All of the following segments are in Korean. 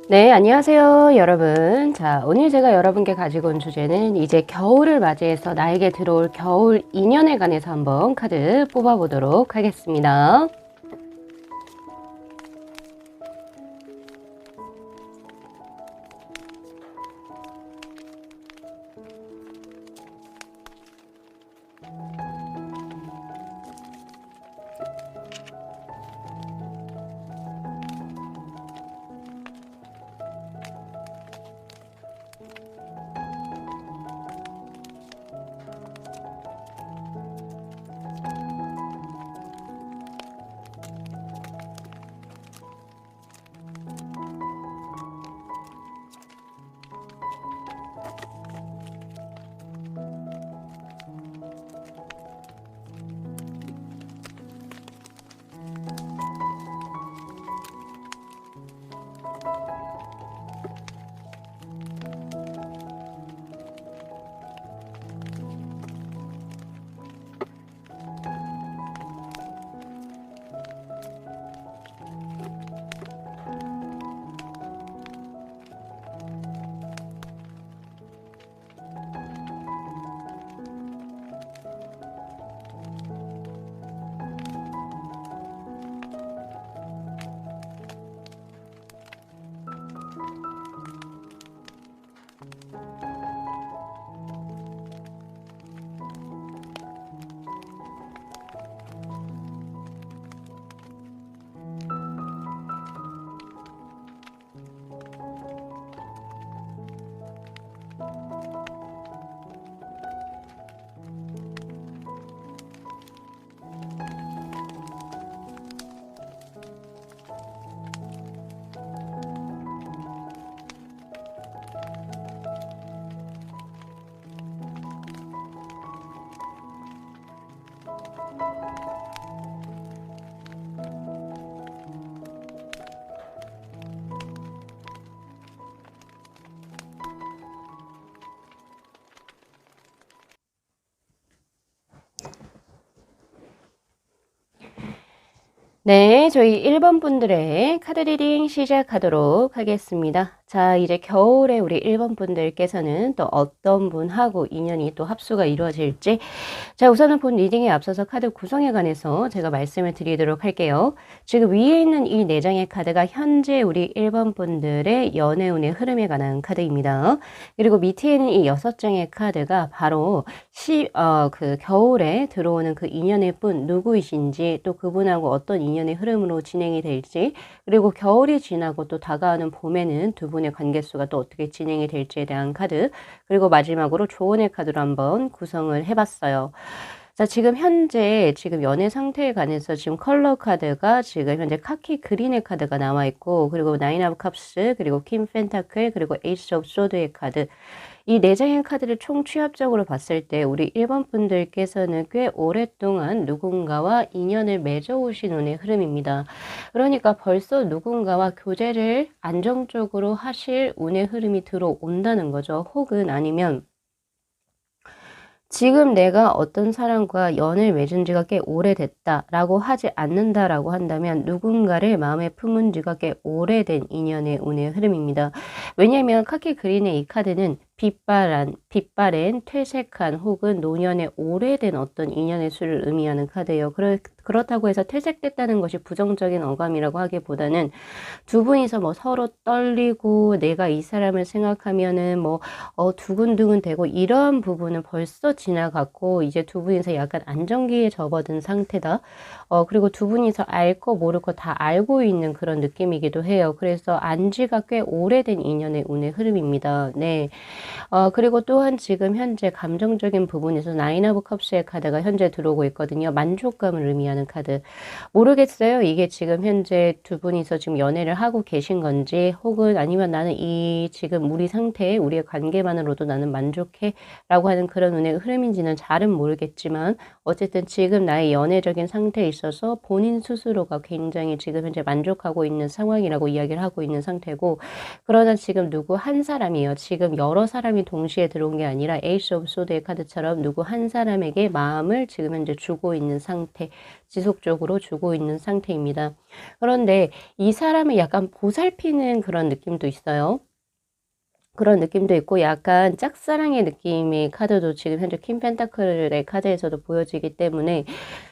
네, 안녕하세요, 여러분. 자, 오늘 제가 여러분께 가지고 온 주제는 이제 겨울을 맞이해서 나에게 들어올 겨울 인연에 관해서 한번 카드 뽑아보도록 하겠습니다. 네, 저희 1번 분들의 카드 리딩 시작하도록 하겠습니다. 자, 이제 겨울에 우리 1번 분들께서는 또 어떤 분하고 인연이 또 합수가 이루어질지, 자, 우선은 본 리딩에 앞서서 카드 구성에 관해서 제가 말씀을 드리도록 할게요. 지금 위에 있는 이 4장의 카드가 현재 우리 1번 분들의 연애운의 흐름에 관한 카드입니다. 그리고 밑에는 이 6장의 카드가 바로 그 겨울에 들어오는 그 인연의 분 누구이신지, 또 그분하고 어떤 인연의 흐름으로 진행이 될지, 그리고 겨울이 지나고 또 다가오는 봄에는 두 분의 관계수가 또 어떻게 진행이 될지에 대한 카드, 그리고 마지막으로 조언의 카드로 한번 구성을 해봤어요. 자, 지금 현재 지금 연애 상태에 관해서 지금 컬러 카드가 지금 현재 카키 그린의 카드가 나와 있고, 그리고 나인 오브 컵스, 그리고 킹 펜타클, 그리고 에이스 오브 소드의 카드, 이 4장의 카드를 총 취합적으로 봤을 때 우리 1번 분들께서는 꽤 오랫동안 누군가와 인연을 맺어오신 운의 흐름입니다. 그러니까 벌써 누군가와 교제를 안정적으로 하실 운의 흐름이 들어온다는 거죠. 혹은 아니면 지금 내가 어떤 사람과 연을 맺은 지가 꽤 오래됐다라고 하지 않는다라고 한다면 누군가를 마음에 품은 지가 꽤 오래된 인연의 운의 흐름입니다. 왜냐하면 카키 그린의 이 카드는 빛바랜, 퇴색한 혹은 노년의 오래된 어떤 인연의 수를 의미하는 카드예요. 그렇다고 해서 퇴색됐다는 것이 부정적인 어감이라고 하기보다는 두 분이서 뭐 서로 떨리고 내가 이 사람을 생각하면은 뭐 두근두근 되고 이러한 부분은 벌써 지나갔고 이제 두 분이서 약간 안정기에 접어든 상태다. 그리고 두 분이서 알 거 모를 거 다 알고 있는 그런 느낌이기도 해요. 그래서 안지가 꽤 오래된 인연의 운의 흐름입니다. 네. 그리고 또한 지금 현재 감정적인 부분에서 나인 오브 컵스의 카드가 현재 들어오고 있거든요. 만족감을 의미하는 카드. 모르겠어요. 이게 지금 현재 두 분이서 지금 연애를 하고 계신 건지, 혹은 아니면 나는 이 지금 우리 상태에 우리의 관계만으로도 나는 만족해 라고 하는 그런 운의 흐름인지는 잘은 모르겠지만, 어쨌든 지금 나의 연애적인 상태에 있어서 본인 스스로가 굉장히 지금 현재 만족하고 있는 상황이라고 이야기를 하고 있는 상태고, 그러나 지금 누구 한 사람이에요. 지금 여러 사람이 동시에 들어온 게 아니라 에이스 오브 소드의 카드처럼 누구 한 사람에게 마음을 지금 현재 주고 있는 상태, 지속적으로 주고 있는 상태입니다. 그런데 이 사람을 약간 보살피는 그런 느낌도 있어요. 그런 느낌도 있고 약간 짝사랑의 느낌의 카드도 지금 현재 퀸 펜타클의 카드에서도 보여지기 때문에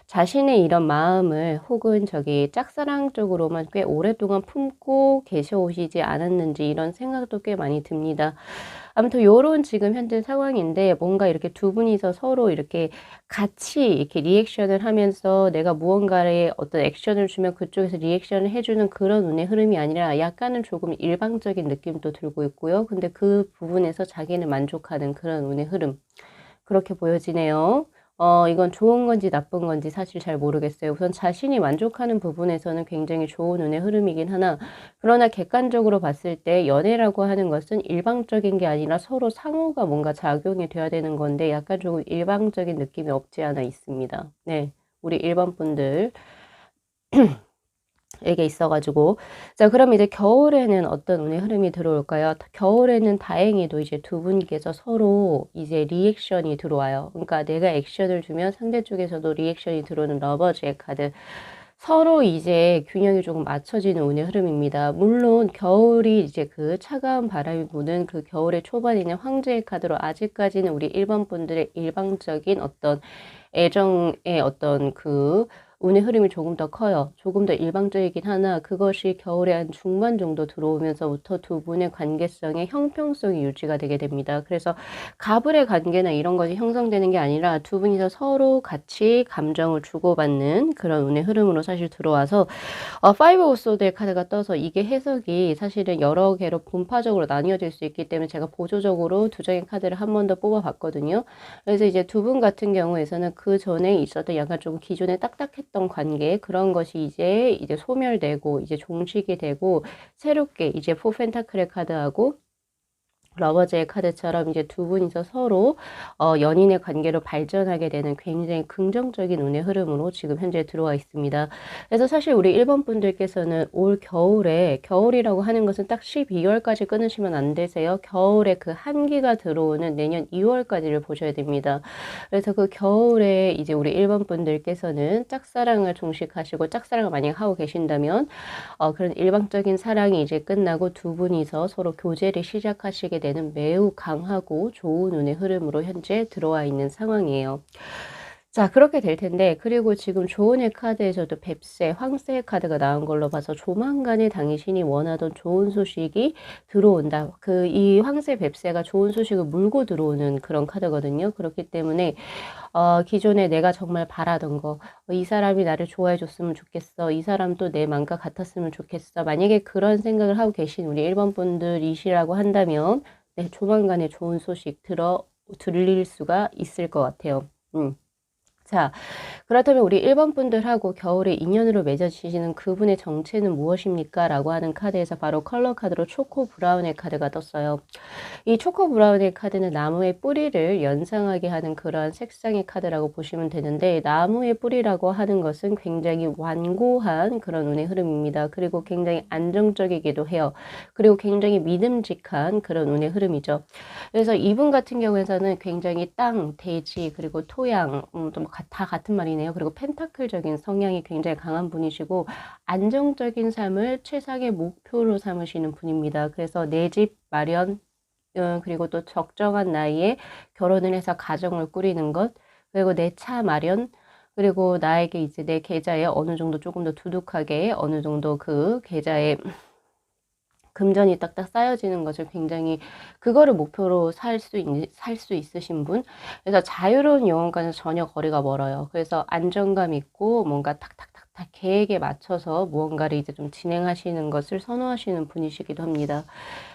자신의 이런 마음을 혹은 저기 짝사랑 쪽으로만 꽤 오랫동안 품고 계셔오시지 않았는지 이런 생각도 꽤 많이 듭니다. 아무튼 요런 지금 현재 상황인데 뭔가 이렇게 두 분이서 서로 이렇게 같이 이렇게 리액션을 하면서 내가 무언가에 어떤 액션을 주면 그쪽에서 리액션을 해주는 그런 운의 흐름이 아니라 약간은 조금 일방적인 느낌도 들고 있고요. 근데 그 부분에서 자기는 만족하는 그런 운의 흐름. 그렇게 보여지네요. 이건 좋은 건지 나쁜 건지 사실 잘 모르겠어요. 우선 자신이 만족하는 부분에서는 굉장히 좋은 운의 흐름이긴 하나, 그러나 객관적으로 봤을 때 연애라고 하는 것은 일방적인 게 아니라 서로 상호가 뭔가 작용이 돼야 되는 건데 약간 조금 일방적인 느낌이 없지 않아 있습니다. 네. 우리 일반 분들. 에게 있어가지고. 자, 그럼 이제 겨울에는 어떤 운의 흐름이 들어올까요? 겨울에는 다행히도 이제 두 분께서 서로 이제 리액션이 들어와요. 그러니까 내가 액션을 주면 상대 쪽에서도 리액션이 들어오는 러버즈의 카드. 서로 이제 균형이 조금 맞춰지는 운의 흐름입니다. 물론 겨울이 이제 그 차가운 바람이 부는 그 겨울의 초반에는 황제의 카드로 아직까지는 우리 일반 분들의 일방적인 어떤 애정의 어떤 그 운의 흐름이 조금 더 커요. 조금 더 일방적이긴 하나 그것이 겨울에 한 중반 정도 들어오면서부터 두 분의 관계성의 형평성이 유지가 되게 됩니다. 그래서 가불의 관계나 이런 것이 형성되는 게 아니라 두 분이서 서로 같이 감정을 주고받는 그런 운의 흐름으로 사실 들어와서 파이브 오브 소드의 카드가 떠서 이게 해석이 사실은 여러 개로 분파적으로 나뉘어질 수 있기 때문에 제가 보조적으로 두 장의 카드를 한 번 더 뽑아봤거든요. 그래서 이제 두 분 같은 경우에서는 그 전에 있었던 약간 좀 기존에 딱딱했던 관계 그런 것이 이제 소멸되고 이제 종식이 되고 새롭게 이제 포 펜타클의 카드하고 러버즈의 카드처럼 이제 두 분이서 서로 연인의 관계로 발전하게 되는 굉장히 긍정적인 운의 흐름으로 지금 현재 들어와 있습니다. 그래서 사실 우리 1번 분들께서는 올 겨울에 겨울이라고 하는 것은 딱 12월까지 끊으시면 안 되세요. 겨울에 그 한기가 들어오는 내년 2월까지를 보셔야 됩니다. 그래서 그 겨울에 이제 우리 1번 분들께서는 짝사랑을 종식하시고 짝사랑을 만약 하고 계신다면 그런 일방적인 사랑이 이제 끝나고 두 분이서 서로 교제를 시작하시게 되는 매우 강하고 좋은 운의 흐름으로 현재 들어와 있는 상황이에요. 자, 그렇게 될 텐데, 그리고 지금 조언의 카드에서도 뱁새, 황새의 카드가 나온 걸로 봐서 조만간에 당신이 원하던 좋은 소식이 들어온다. 이 황새 뱁새가 좋은 소식을 물고 들어오는 그런 카드거든요. 그렇기 때문에, 기존에 내가 정말 바라던 거, 이 사람이 나를 좋아해 줬으면 좋겠어. 이 사람도 내 맘과 같았으면 좋겠어. 만약에 그런 생각을 하고 계신 우리 1번 분들이시라고 한다면, 네, 조만간에 좋은 소식 들릴 수가 있을 것 같아요. 자, 그렇다면 우리 1번 분들하고 겨울에 인연으로 맺어지시는 그분의 정체는 무엇입니까? 라고 하는 카드에서 바로 컬러 카드로 초코 브라운의 카드가 떴어요. 이 초코 브라운의 카드는 나무의 뿌리를 연상하게 하는 그러한 색상의 카드라고 보시면 되는데 나무의 뿌리라고 하는 것은 굉장히 완고한 그런 운의 흐름입니다. 그리고 굉장히 안정적이기도 해요. 그리고 굉장히 믿음직한 그런 운의 흐름이죠. 그래서 이분 같은 경우에는 굉장히 땅, 대지, 그리고 토양, 다 같은 말이네요. 그리고 펜타클적인 성향이 굉장히 강한 분이시고 안정적인 삶을 최상의 목표로 삼으시는 분입니다. 그래서 내 집 마련, 그리고 또 적정한 나이에 결혼을 해서 가정을 꾸리는 것, 그리고 내 차 마련, 그리고 나에게 이제 내 계좌에 어느 정도 조금 더 두둑하게 어느 정도 그 계좌에 금전이 딱딱 쌓여지는 것을 굉장히 그거를 목표로 살 수 있으신 분. 그래서 자유로운 영혼과는 전혀 거리가 멀어요. 그래서 안정감 있고 뭔가 탁탁탁탁 계획에 맞춰서 무언가를 이제 좀 진행하시는 것을 선호하시는 분이시기도 합니다.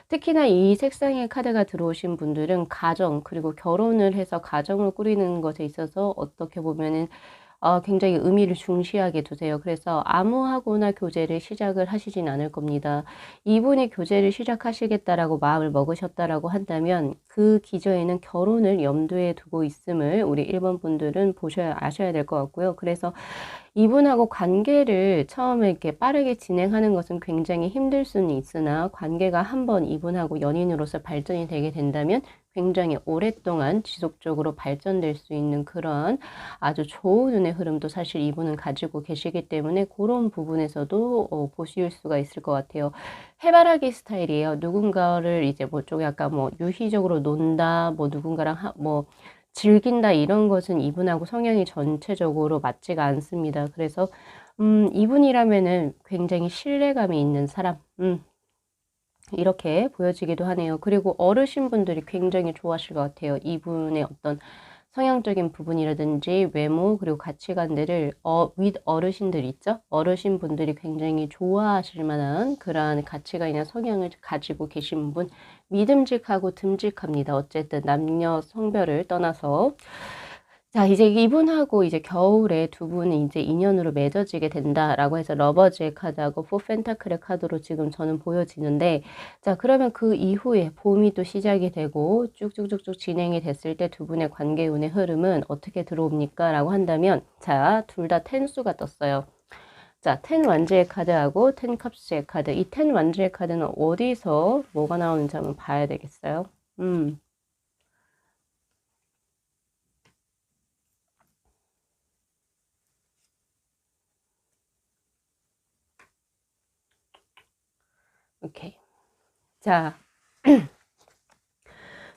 특히나 이 색상의 카드가 들어오신 분들은 가정 그리고 결혼을 해서 가정을 꾸리는 것에 있어서 어떻게 보면은 굉장히 의미를 중시하게 두세요. 그래서 아무하고나 교제를 시작을 하시진 않을 겁니다. 이분이 교제를 시작하시겠다라고 마음을 먹으셨다라고 한다면 그 기저에는 결혼을 염두에 두고 있음을 우리 1번 분들은 아셔야 될 것 같고요. 그래서 이분하고 관계를 처음에 이렇게 빠르게 진행하는 것은 굉장히 힘들 수는 있으나 관계가 한번 이분하고 연인으로서 발전이 되게 된다면 굉장히 오랫동안 지속적으로 발전될 수 있는 그런 아주 좋은 운의 흐름도 사실 이분은 가지고 계시기 때문에 그런 부분에서도 보실 수가 있을 것 같아요. 해바라기 스타일이에요. 누군가를 이제 뭐 좀 약간 뭐 유희적으로 논다, 뭐 누군가랑 뭐 즐긴다 이런 것은 이분하고 성향이 전체적으로 맞지가 않습니다. 그래서 이분이라면은 굉장히 신뢰감이 있는 사람, 이렇게 보여지기도 하네요. 그리고 어르신분들이 굉장히 좋아하실 것 같아요. 이분의 어떤 성향적인 부분이라든지 외모 그리고 가치관들을 윗 어르신들 있죠? 어르신분들이 굉장히 좋아하실 만한 그러한 가치관이나 성향을 가지고 계신 분, 믿음직하고 듬직합니다. 어쨌든 남녀 성별을 떠나서. 자, 이제 이분하고 이제 겨울에 두 분이 이제 인연으로 맺어지게 된다라고 해서 러버즈의 카드하고 포 펜타클의 카드로 지금 저는 보여지는데, 자, 그러면 그 이후에 봄이 또 시작이 되고 쭉쭉쭉쭉 진행이 됐을 때 두 분의 관계 운의 흐름은 어떻게 들어옵니까? 라고 한다면, 자, 둘 다 텐수가 떴어요. 자, 텐 완즈의 카드하고 텐 컵스의 카드. 이 텐 완즈의 카드는 어디서 뭐가 나오는지 한번 봐야 되겠어요. 오케이. 자,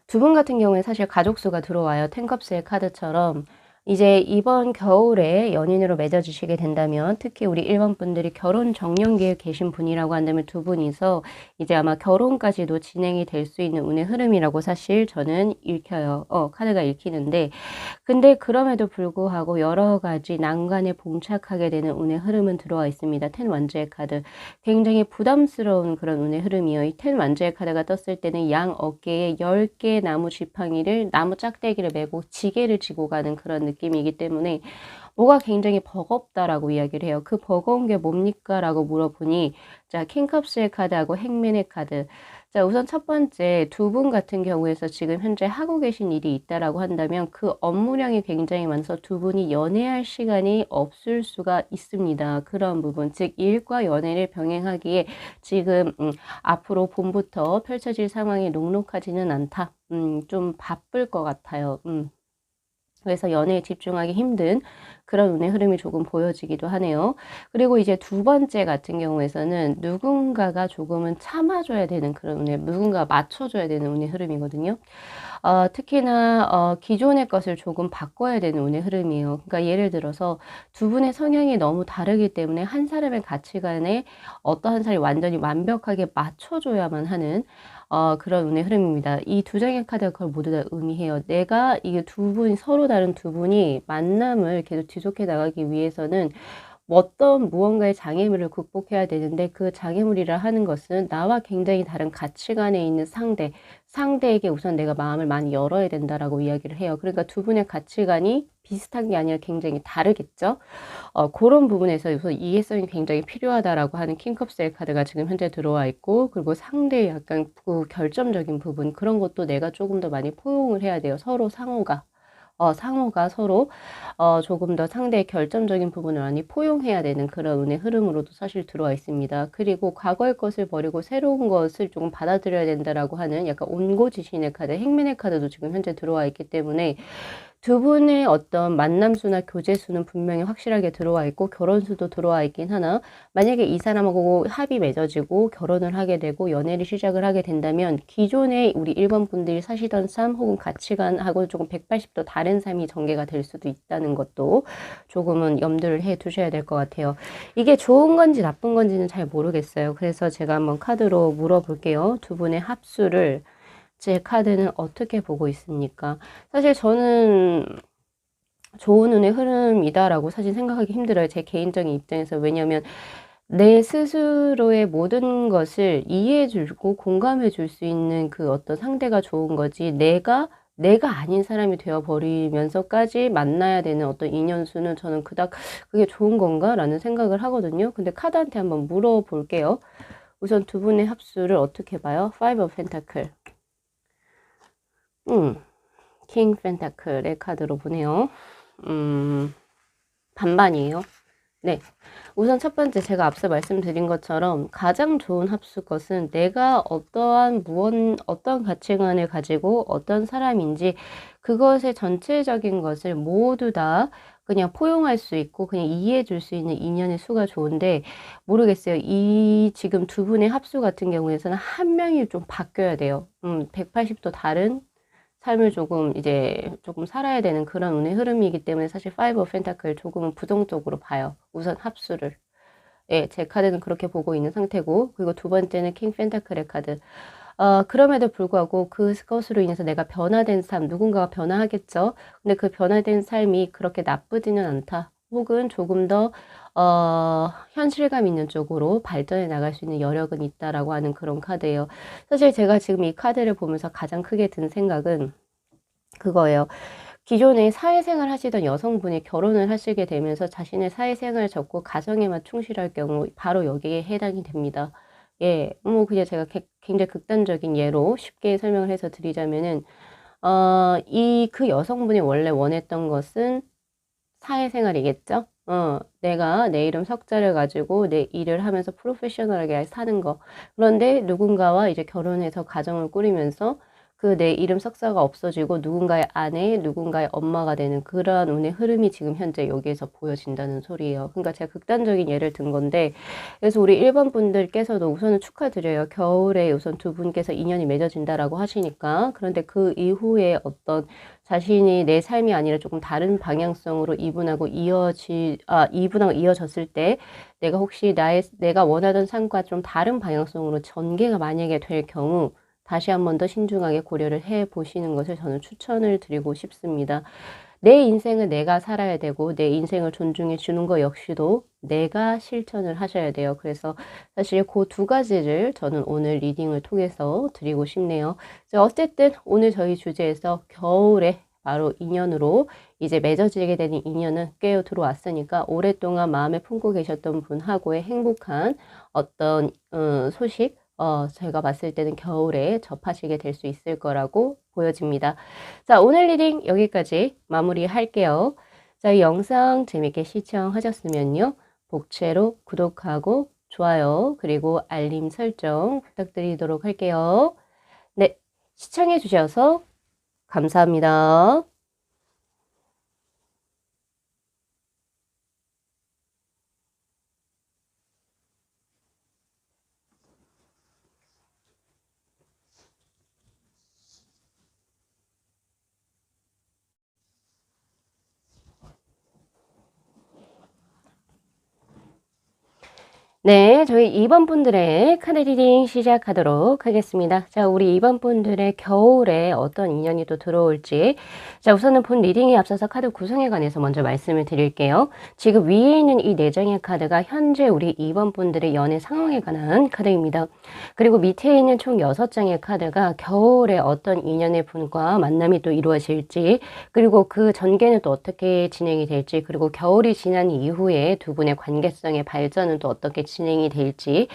두 분 같은 경우에 사실 가족수가 들어와요. 텐컵스의 카드처럼. 이제 이번 겨울에 연인으로 맺어주시게 된다면 특히 우리 1번 분들이 결혼 정년기에 계신 분이라고 한다면 두 분이서 이제 아마 결혼까지도 진행이 될 수 있는 운의 흐름이라고 사실 저는 읽혀요. 카드가 읽히는데 근데 그럼에도 불구하고 여러 가지 난관에 봉착하게 되는 운의 흐름은 들어와 있습니다. 텐 완즈의 카드. 굉장히 부담스러운 그런 운의 흐름이에요. 이 텐 완즈의 카드가 떴을 때는 양 어깨에 10개의 나무 지팡이를, 나무 짝대기를 메고 지게를 지고 가는 그런 느낌이기 때문에 뭐가 굉장히 버겁다라고 이야기를 해요. 그 버거운 게 뭡니까? 라고 물어보니 자, 킹컵스의 카드하고 행맨의 카드. 자, 우선 첫 번째 두 분 같은 경우에서 지금 현재 하고 계신 일이 있다라고 한다면 그 업무량이 굉장히 많아서 두 분이 연애할 시간이 없을 수가 있습니다. 그런 부분, 즉 일과 연애를 병행하기에 지금 앞으로 봄부터 펼쳐질 상황이 녹록하지는 않다. 좀 바쁠 것 같아요. 그래서 연애에 집중하기 힘든 그런 운의 흐름이 조금 보여지기도 하네요. 그리고 이제 두 번째 같은 경우에서는 누군가가 조금은 참아줘야 되는 그런 운의, 누군가 맞춰줘야 되는 운의 흐름이거든요. 특히나 기존의 것을 조금 바꿔야 되는 운의 흐름이에요. 그러니까 예를 들어서 두 분의 성향이 너무 다르기 때문에 한 사람의 가치관에 어떠한 사람이 완전히 완벽하게 맞춰줘야만 하는 그런 운의 흐름입니다. 이 두 장의 카드가 그걸 모두 다 의미해요. 내가 이게 두 분이 서로 다른 두 분이 만남을 계속 지속해 나가기 위해서는 어떤 무언가의 장애물을 극복해야 되는데 그 장애물이라 하는 것은 나와 굉장히 다른 가치관에 있는 상대에게 우선 내가 마음을 많이 열어야 된다라고 이야기를 해요. 그러니까 두 분의 가치관이 비슷한 게 아니라 굉장히 다르겠죠. 그런 부분에서 우선 이해성이 굉장히 필요하다라고 하는 킹컵스의 카드가 지금 현재 들어와 있고 그리고 상대의 약간 그 결정적인 부분 그런 것도 내가 조금 더 많이 포용을 해야 돼요. 서로 상호가 서로 조금 더 상대의 결정적인 부분을 많이 포용해야 되는 그런 운의 흐름으로도 사실 들어와 있습니다. 그리고 과거의 것을 버리고 새로운 것을 조금 받아들여야 된다라고 하는 약간 온고지신의 카드, 행맨의 카드도 지금 현재 들어와 있기 때문에 두 분의 어떤 만남 수나 교제 수는 분명히 확실하게 들어와 있고 결혼 수도 들어와 있긴 하나 만약에 이 사람하고 합이 맺어지고 결혼을 하게 되고 연애를 시작을 하게 된다면 기존에 우리 1번 분들이 사시던 삶 혹은 가치관하고 조금 180도 다른 삶이 전개가 될 수도 있다는 것도 조금은 염두를 해 두셔야 될 것 같아요. 이게 좋은 건지 나쁜 건지는 잘 모르겠어요. 그래서 제가 한번 카드로 물어볼게요. 두 분의 합수를 제 카드는 어떻게 보고 있습니까? 사실 저는 좋은 운의 흐름이다라고 사실 생각하기 힘들어요. 제 개인적인 입장에서. 왜냐하면 내 스스로의 모든 것을 이해해주고 공감해줄 수 있는 그 어떤 상대가 좋은 거지 내가 아닌 사람이 되어버리면서까지 만나야 되는 어떤 인연수는 저는 그닥 그게 좋은 건가? 라는 생각을 하거든요. 근데 카드한테 한번 물어볼게요. 우선 두 분의 합수를 어떻게 봐요? Five of Pentacle. 킹 펜타클의 카드로 보네요. 반반이에요. 네. 우선 첫 번째 제가 앞서 말씀드린 것처럼 가장 좋은 합수 것은 내가 어떤 가치관을 가지고 어떤 사람인지 그것의 전체적인 것을 모두 다 그냥 포용할 수 있고 그냥 이해해 줄 수 있는 인연의 수가 좋은데 모르겠어요. 이 지금 두 분의 합수 같은 경우에서는 한 명이 좀 바뀌어야 돼요. 180도 다른 삶을 조금 살아야 되는 그런 운의 흐름이기 때문에 사실 파이브 오브 펜타클 조금은 부정적으로 봐요. 우선 합수를. 예, 제 카드는 그렇게 보고 있는 상태고, 그리고 두 번째는 킹 펜타클의 카드. 그럼에도 불구하고 그것으로 인해서 내가 변화된 삶, 누군가가 변화하겠죠? 근데 그 변화된 삶이 그렇게 나쁘지는 않다. 혹은 조금 더, 현실감 있는 쪽으로 발전해 나갈 수 있는 여력은 있다라고 하는 그런 카드예요. 사실 제가 지금 이 카드를 보면서 가장 크게 든 생각은 그거예요. 기존에 사회생활 하시던 여성분이 결혼을 하시게 되면서 자신의 사회생활을 접고 가정에만 충실할 경우 바로 여기에 해당이 됩니다. 예, 뭐 그냥 제가 굉장히 극단적인 예로 쉽게 설명을 해서 드리자면은 그 여성분이 원래 원했던 것은 사회생활이겠죠? 내가 내 이름 석자를 가지고 내 일을 하면서 프로페셔널하게 사는 거. 그런데 누군가와 이제 결혼해서 가정을 꾸리면서 그 내 이름 석자가 없어지고 누군가의 아내, 누군가의 엄마가 되는 그러한 운의 흐름이 지금 현재 여기에서 보여진다는 소리예요. 그러니까 제가 극단적인 예를 든 건데, 그래서 우리 1번 분들께서도 우선은 축하드려요. 겨울에 우선 두 분께서 인연이 맺어진다라고 하시니까. 그런데 그 이후에 어떤 자신이 내 삶이 아니라 조금 다른 방향성으로 이분하고 이어졌을 때 내가 혹시 내가 원하던 삶과 좀 다른 방향성으로 전개가 만약에 될 경우 다시 한 번 더 신중하게 고려를 해 보시는 것을 저는 추천을 드리고 싶습니다. 내 인생을 내가 살아야 되고 내 인생을 존중해 주는 것 역시도 내가 실천을 하셔야 돼요. 그래서 사실 그 두 가지를 저는 오늘 리딩을 통해서 드리고 싶네요. 어쨌든 오늘 저희 주제에서 겨울에 바로 인연으로 이제 맺어지게 되는 인연은 꽤 들어왔으니까 오랫동안 마음에 품고 계셨던 분하고의 행복한 어떤 소식 제가 봤을 때는 겨울에 접하시게 될 수 있을 거라고 보여집니다. 자, 오늘 리딩 여기까지 마무리할게요. 자, 이 영상 재밌게 시청하셨으면요. 복채로 구독하고 좋아요 그리고 알림 설정 부탁드리도록 할게요. 네, 시청해 주셔서 감사합니다. 네, 저희 2번 분들의 카드 리딩 시작하도록 하겠습니다. 자, 우리 2번 분들의 겨울에 어떤 인연이 또 들어올지. 자, 우선은 본 리딩에 앞서서 카드 구성에 관해서 먼저 말씀을 드릴게요. 지금 위에 있는 이 4장의 카드가 현재 우리 2번 분들의 연애 상황에 관한 카드입니다. 그리고 밑에 있는 총 6장의 카드가 겨울에 어떤 인연의 분과 만남이 또 이루어질지, 그리고 그 전개는 또 어떻게 진행이 될지, 그리고 겨울이 지난 이후에 두 분의 관계성의 발전은 또 어떻게 진행이 될지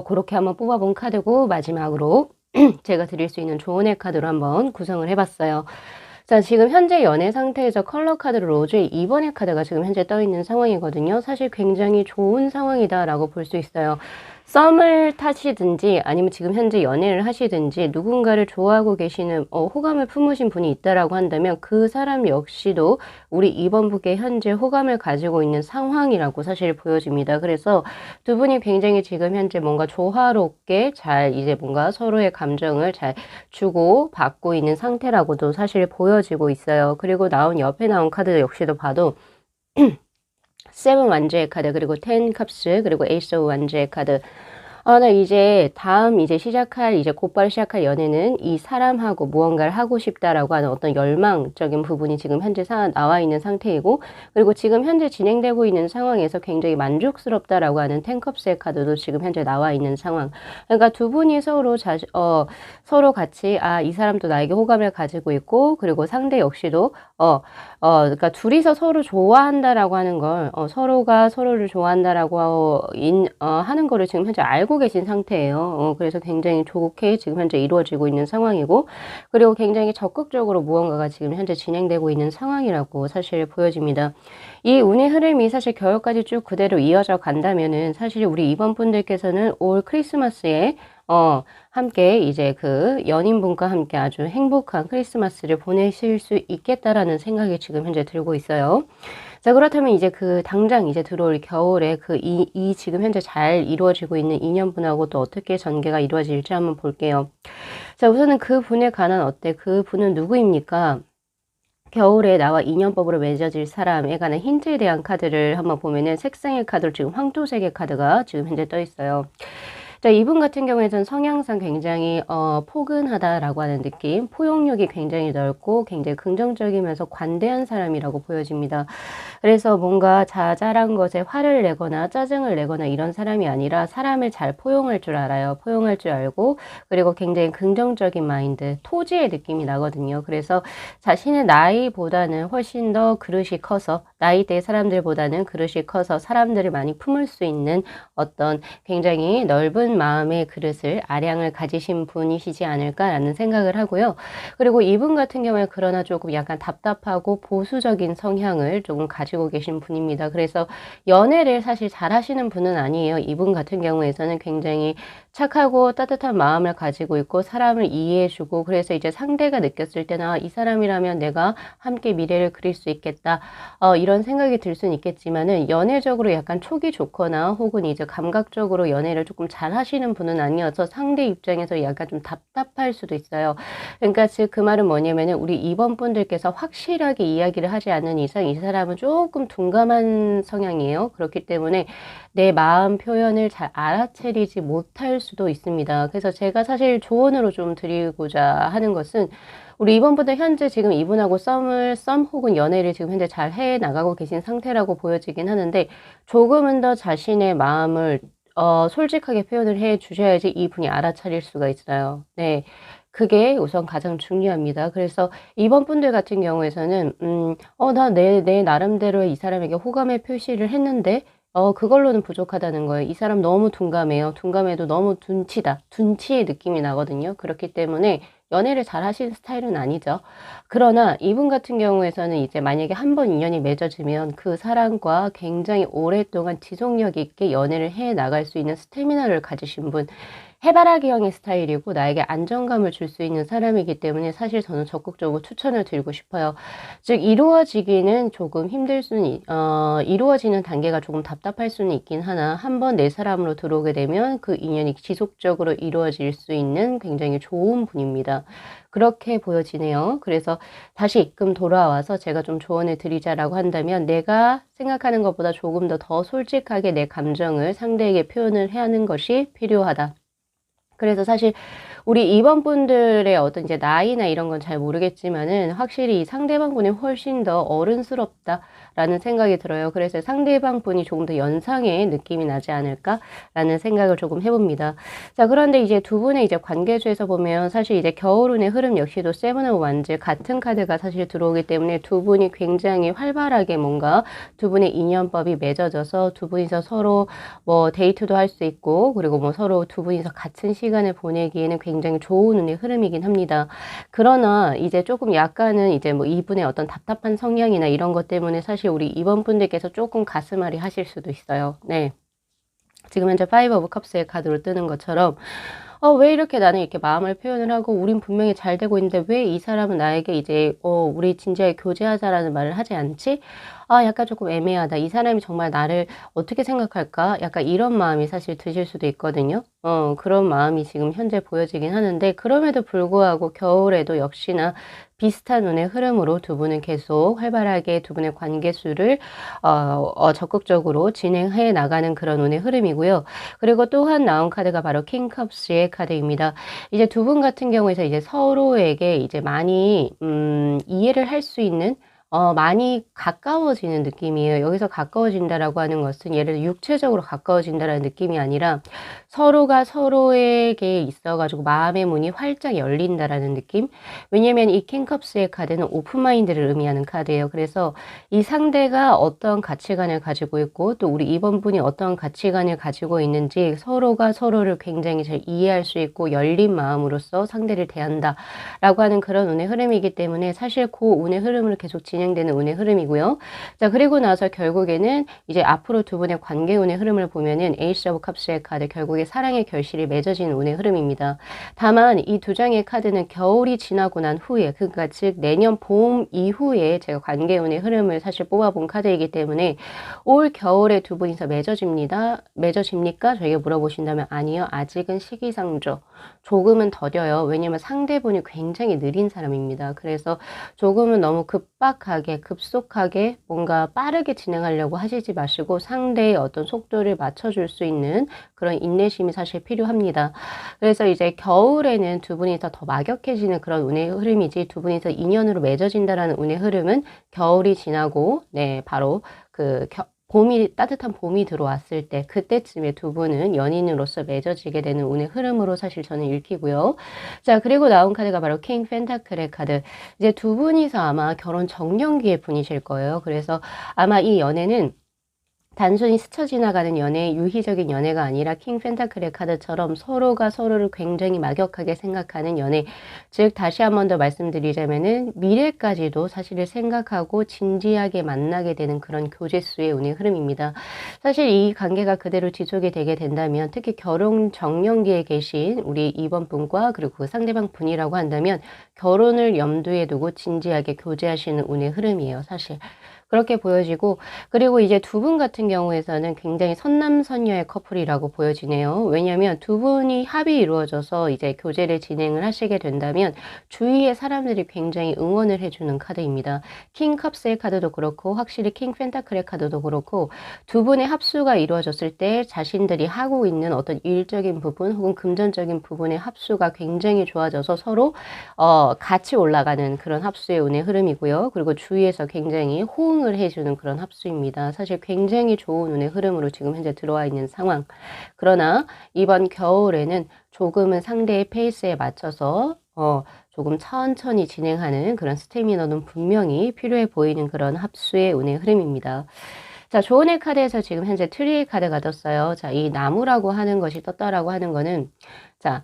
그렇게 한번 뽑아본 카드고 마지막으로 제가 드릴 수 있는 조언의 카드로 한번 구성을 해봤어요. 자, 지금 현재 연애 상태에서 컬러 카드로 로즈의 2번의 카드가 지금 현재 떠 있는 상황이거든요. 사실 굉장히 좋은 상황이다라고 볼 수 있어요. 썸을 타시든지 아니면 지금 현재 연애를 하시든지 누군가를 좋아하고 계시는 호감을 품으신 분이 있다라고 한다면 그 사람 역시도 우리 2번 분께 현재 호감을 가지고 있는 상황이라고 사실 보여집니다. 그래서 두 분이 굉장히 지금 현재 뭔가 조화롭게 잘 이제 뭔가 서로의 감정을 잘 주고 받고 있는 상태라고도 사실 보여지고 있어요. 그리고 옆에 나온 카드 역시도 봐도 세븐 완주의 카드, 그리고 텐 컵스, 그리고 에이스 오브 완주의 카드. 나 이제 곧바로 시작할 연애는 이 사람하고 무언가를 하고 싶다라고 하는 어떤 열망적인 부분이 지금 현재 나와 있는 상태이고, 그리고 지금 현재 진행되고 있는 상황에서 굉장히 만족스럽다라고 하는 텐컵스의 카드도 지금 현재 나와 있는 상황. 그러니까 두 분이 서로 같이, 이 사람도 나에게 호감을 가지고 있고, 그리고 상대 역시도, 그러니까 둘이서 서로 좋아한다라고 하는 걸, 서로가 서로를 좋아한다라고 하는 거를 지금 현재 알고 알고 계신 상태예요. 그래서 굉장히 좋게 지금 현재 이루어지고 있는 상황이고, 그리고 굉장히 적극적으로 무언가가 지금 현재 진행되고 있는 상황이라고 사실 보여집니다. 이 운의 흐름이 사실 겨울까지 쭉 그대로 이어져 간다면은 사실 우리 이번 분들께서는 올 크리스마스에 함께 이제 그 연인분과 함께 아주 행복한 크리스마스를 보내실 수 있겠다라는 생각이 지금 현재 들고 있어요. 자, 그렇다면 이제 그 당장 이제 들어올 겨울에 이 지금 현재 잘 이루어지고 있는 인연분하고 또 어떻게 전개가 이루어질지 한번 볼게요. 자, 우선은 그 분에 관한 그 분은 누구입니까? 겨울에 나와 인연법으로 맺어질 사람에 관한 힌트에 대한 카드를 한번 보면은 색상의 카드로 지금 황토색의 카드가 지금 현재 떠 있어요. 자, 이분 같은 경우에는 성향상 굉장히 포근하다라고 하는 느낌, 포용력이 굉장히 넓고 굉장히 긍정적이면서 관대한 사람이라고 보여집니다. 그래서 뭔가 자잘한 것에 화를 내거나 짜증을 내거나 이런 사람이 아니라 사람을 잘 포용할 줄 알아요. 포용할 줄 알고, 그리고 굉장히 긍정적인 마인드, 토지의 느낌이 나거든요. 그래서 자신의 나이보다는 훨씬 더 그릇이 커서, 나이대 사람들보다는 그릇이 커서 사람들을 많이 품을 수 있는 어떤 굉장히 넓은 마음의 그릇을, 아량을 가지신 분이시지 않을까라는 생각을 하고요. 그리고 이분 같은 경우에 그러나 조금 약간 답답하고 보수적인 성향을 조금 가지고 계신 분입니다. 그래서 연애를 사실 잘 하시는 분은 아니에요. 이분 같은 경우에서는 굉장히 착하고 따뜻한 마음을 가지고 있고 사람을 이해해주고, 그래서 이제 상대가 느꼈을 때나 이 사람이라면 내가 함께 미래를 그릴 수 있겠다, 이런 생각이 들 수는 있겠지만은 연애적으로 약간 촉이 좋거나 혹은 이제 감각적으로 연애를 조금 잘 하시는 분은 아니어서 상대 입장에서 약간 좀 답답할 수도 있어요. 그러니까 즉 그 말은 뭐냐면은 우리 이번 분들께서 확실하게 이야기를 하지 않는 이상 이 사람은 조금 둔감한 성향이에요. 그렇기 때문에 내 마음 표현을 잘 알아채리지 못할 수도 있습니다. 그래서 제가 사실 조언으로 좀 드리고자 하는 것은, 우리 이번 분들 현재 지금 이분하고 썸 혹은 연애를 지금 현재 잘 해 나가고 계신 상태라고 보여지긴 하는데, 조금은 더 자신의 마음을 솔직하게 표현을 해 주셔야지 이분이 알아차릴 수가 있어요. 네. 그게 우선 가장 중요합니다. 그래서 이번 분들 같은 경우에서는 나 내 나름대로 이 사람에게 호감의 표시를 했는데 그걸로는 부족하다는 거예요. 이 사람 너무 둔감해요. 둔감해도 너무 둔치다. 둔치의 느낌이 나거든요. 그렇기 때문에 연애를 잘 하시는 스타일은 아니죠. 그러나 이분 같은 경우에서는 이제 만약에 한 번 인연이 맺어지면 그 사람과 굉장히 오랫동안 지속력 있게 연애를 해 나갈 수 있는 스태미나를 가지신 분, 해바라기형의 스타일이고 나에게 안정감을 줄 수 있는 사람이기 때문에 사실 저는 적극적으로 추천을 드리고 싶어요. 즉 이루어지기는 조금 힘들 수는 이루어지는 단계가 조금 답답할 수는 있긴 하나, 한 번 내 사람으로 들어오게 되면 그 인연이 지속적으로 이루어질 수 있는 굉장히 좋은 분입니다. 그렇게 보여지네요. 그래서 다시금 돌아와서 제가 좀 조언을 드리자라고 한다면, 내가 생각하는 것보다 조금 더 솔직하게 내 감정을 상대에게 표현을 해야 하는 것이 필요하다. 그래서 사실 우리 이번 분들의 어떤 이제 나이나 이런 건 잘 모르겠지만은 확실히 이 상대방 분이 훨씬 더 어른스럽다라는 생각이 들어요. 그래서 상대방 분이 조금 더 연상의 느낌이 나지 않을까라는 생각을 조금 해봅니다. 자, 그런데 이제 두 분의 이제 관계주에서 보면 사실 이제 겨울운의 흐름 역시도 세븐 오브 완즈 같은 카드가 사실 들어오기 때문에 두 분이 굉장히 활발하게 뭔가 두 분의 인연법이 맺어져서 두 분이서 서로 뭐 데이트도 할 수 있고, 그리고 뭐 서로 두 분이서 같은 시간을 보내기에는 굉장히 좋은 운의 흐름이긴 합니다. 그러나 이제 조금 약간은 이제 뭐 이분의 어떤 답답한 성향이나 이런 것 때문에 사실 우리 이번 분들께서 조금 가슴앓이 하실 수도 있어요. 네. 지금 현재 파이브 오브 컵스의 카드로 뜨는 것처럼 왜 이렇게 나는 이렇게 마음을 표현을 하고 우린 분명히 잘 되고 있는데 왜 이 사람은 나에게 이제 우리 진지하게 교제하자라는 말을 하지 않지? 약간 조금 애매하다. 이 사람이 정말 나를 어떻게 생각할까? 약간 이런 마음이 사실 드실 수도 있거든요. 그런 마음이 지금 현재 보여지긴 하는데, 그럼에도 불구하고 겨울에도 역시나 비슷한 운의 흐름으로 두 분은 계속 활발하게 두 분의 관계수를 적극적으로 진행해 나가는 그런 운의 흐름이고요. 그리고 또한 나온 카드가 바로 킹컵스의 카드입니다. 이제 두 분 같은 경우에서 이제 서로에게 이제 많이 이해를 할 수 있는 많이 가까워지는 느낌이에요. 여기서 가까워진다라고 하는 것은 예를 들어 육체적으로 가까워진다라는 느낌이 아니라 서로가 서로에게 있어가지고 마음의 문이 활짝 열린다라는 느낌? 왜냐면 이 킹컵스의 카드는 오픈마인드를 의미하는 카드예요. 그래서 이 상대가 어떤 가치관을 가지고 있고 또 우리 2번 분이 어떤 가치관을 가지고 있는지 서로가 서로를 굉장히 잘 이해할 수 있고 열린 마음으로서 상대를 대한다라고 하는 그런 운의 흐름이기 때문에 사실 그 운의 흐름으로 계속 진행되는 운의 흐름이고요. 자, 그리고 나서 결국에는 이제 앞으로 두 분의 관계 운의 흐름을 보면은 에이스 오브 컵스의 카드, 결국에 사랑의 결실이 맺어지는 운의 흐름입니다. 다만 이 두 장의 카드는 겨울이 지나고 난 후에, 그러니까 즉 내년 봄 이후에 제가 관계 운의 흐름을 사실 뽑아본 카드이기 때문에 올 겨울에 두 분이서 맺어집니까? 저에게 물어보신다면 아니요. 아직은 시기상조. 조금은 더뎌요. 왜냐면 상대분이 굉장히 느린 사람입니다. 그래서 조금은 너무 급박하게, 급속하게 뭔가 빠르게 진행하려고 하시지 마시고 상대의 어떤 속도를 맞춰줄 수 있는 그런 인내심이 사실 필요합니다. 그래서 이제 겨울에는 두 분이서 더 막역해지는 그런 운의 흐름이지, 두 분이서 인연으로 맺어진다라는 운의 흐름은 겨울이 지나고, 네, 바로 봄이, 따뜻한 봄이 들어왔을 때, 그때쯤에 두 분은 연인으로서 맺어지게 되는 운의 흐름으로 사실 저는 읽히고요. 자, 그리고 나온 카드가 바로 킹 펜타클의 카드. 이제 두 분이서 아마 결혼 정년기의 분이실 거예요. 그래서 아마 이 연애는 단순히 스쳐 지나가는 연애, 유희적인 연애가 아니라 킹 펜타클의 카드처럼 서로가 서로를 굉장히 막역하게 생각하는 연애. 즉 다시 한 번 더 말씀드리자면은 미래까지도 사실을 생각하고 진지하게 만나게 되는 그런 교제수의 운의 흐름입니다. 사실 이 관계가 그대로 지속이 되게 된다면, 특히 결혼 정년기에 계신 우리 2번 분과 그리고 그 상대방 분이라고 한다면 결혼을 염두에 두고 진지하게 교제하시는 운의 흐름이에요, 사실. 그렇게 보여지고, 그리고 이제 두 분 같은 경우에서는 굉장히 선남선녀의 커플이라고 보여지네요. 왜냐하면 두 분이 합이 이루어져서 이제 교제를 진행을 하시게 된다면 주위의 사람들이 굉장히 응원을 해주는 카드입니다. 킹 컵스의 카드도 그렇고 확실히 킹 펜타클의 카드도 그렇고, 두 분의 합수가 이루어졌을 때 자신들이 하고 있는 어떤 일적인 부분 혹은 금전적인 부분의 합수가 굉장히 좋아져서 서로 같이 올라가는 그런 합수의 운의 흐름이고요. 그리고 주위에서 굉장히 호응을 해주는 그런 합수입니다. 사실 굉장히 좋은 운의 흐름으로 지금 현재 들어와 있는 상황. 그러나 이번 겨울에는 조금은 상대의 페이스에 맞춰서 조금 천천히 진행하는 그런 스태미너는 분명히 필요해 보이는 그런 합수의 운의 흐름입니다. 자, 조언의 카드에서 지금 현재 트리의 카드가 떴어요. 자, 이 나무라고 하는 것이 떴다라고 하는 거는, 자,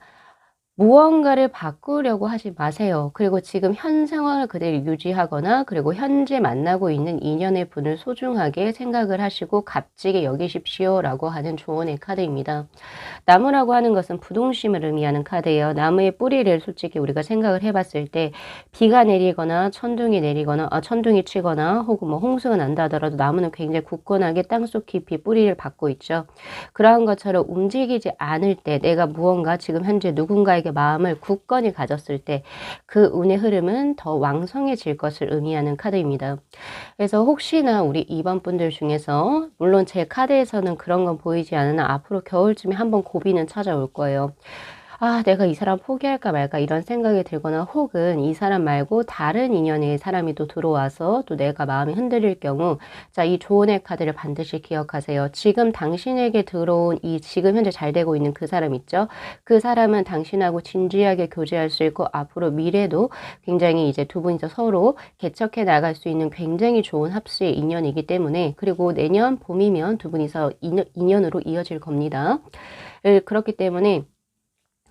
무언가를 바꾸려고 하지 마세요. 그리고 지금 현 상황을 그대로 유지하거나, 그리고 현재 만나고 있는 인연의 분을 소중하게 생각을 하시고 값지게 여기십시오라고 하는 조언의 카드입니다. 나무라고 하는 것은 부동심을 의미하는 카드예요. 나무의 뿌리를 솔직히 우리가 생각을 해봤을 때 비가 내리거나 천둥이 내리거나 천둥이 치거나 혹은 뭐 홍수가 난다 하더라도 나무는 굉장히 굳건하게 땅속 깊이 뿌리를 받고 있죠. 그러한 것처럼 움직이지 않을 때 내가 무언가 지금 현재 누군가에게 마음을 굳건히 가졌을 때 그 운의 흐름은 더 왕성해질 것을 의미하는 카드입니다. 그래서 혹시나 우리 2번 분들 중에서, 물론 제 카드에서는 그런 건 보이지 않으나 앞으로 겨울쯤에 한번 고비는 찾아올 거예요. 아, 내가 이 사람 포기할까 말까 이런 생각이 들거나, 혹은 이 사람 말고 다른 인연의 사람이 또 들어와서 또 내가 마음이 흔들릴 경우, 자, 이 조언의 카드를 반드시 기억하세요. 지금 당신에게 들어온 이 지금 현재 잘 되고 있는 그 사람 있죠? 그 사람은 당신하고 진지하게 교제할 수 있고 앞으로 미래도 굉장히 이제 두 분이서 서로 개척해 나갈 수 있는 굉장히 좋은 합수의 인연이기 때문에, 그리고 내년 봄이면 두 분이서 인연으로 이어질 겁니다. 그렇기 때문에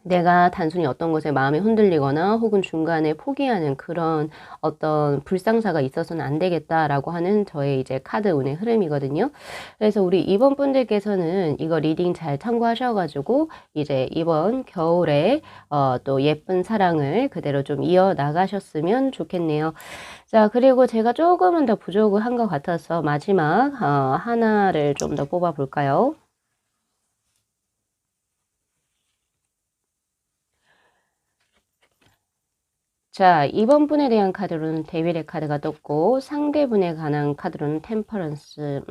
내가 단순히 어떤 것에 마음이 흔들리거나 혹은 중간에 포기하는 그런 어떤 불상사가 있어서는 안 되겠다라고 하는 저의 이제 카드 운의 흐름이거든요. 그래서 우리 이번 분들께서는 이거 리딩 잘 참고하셔가지고 이제 이번 겨울에 또 예쁜 사랑을 그대로 좀 이어나가셨으면 좋겠네요. 자, 그리고 제가 조금은 더 부족을 한 것 같아서 마지막 하나를 좀 더 뽑아 볼까요? 자, 2번 분에 대한 카드로는 데빌의 카드가 떴고, 상대분에 관한 카드로는 템퍼런스.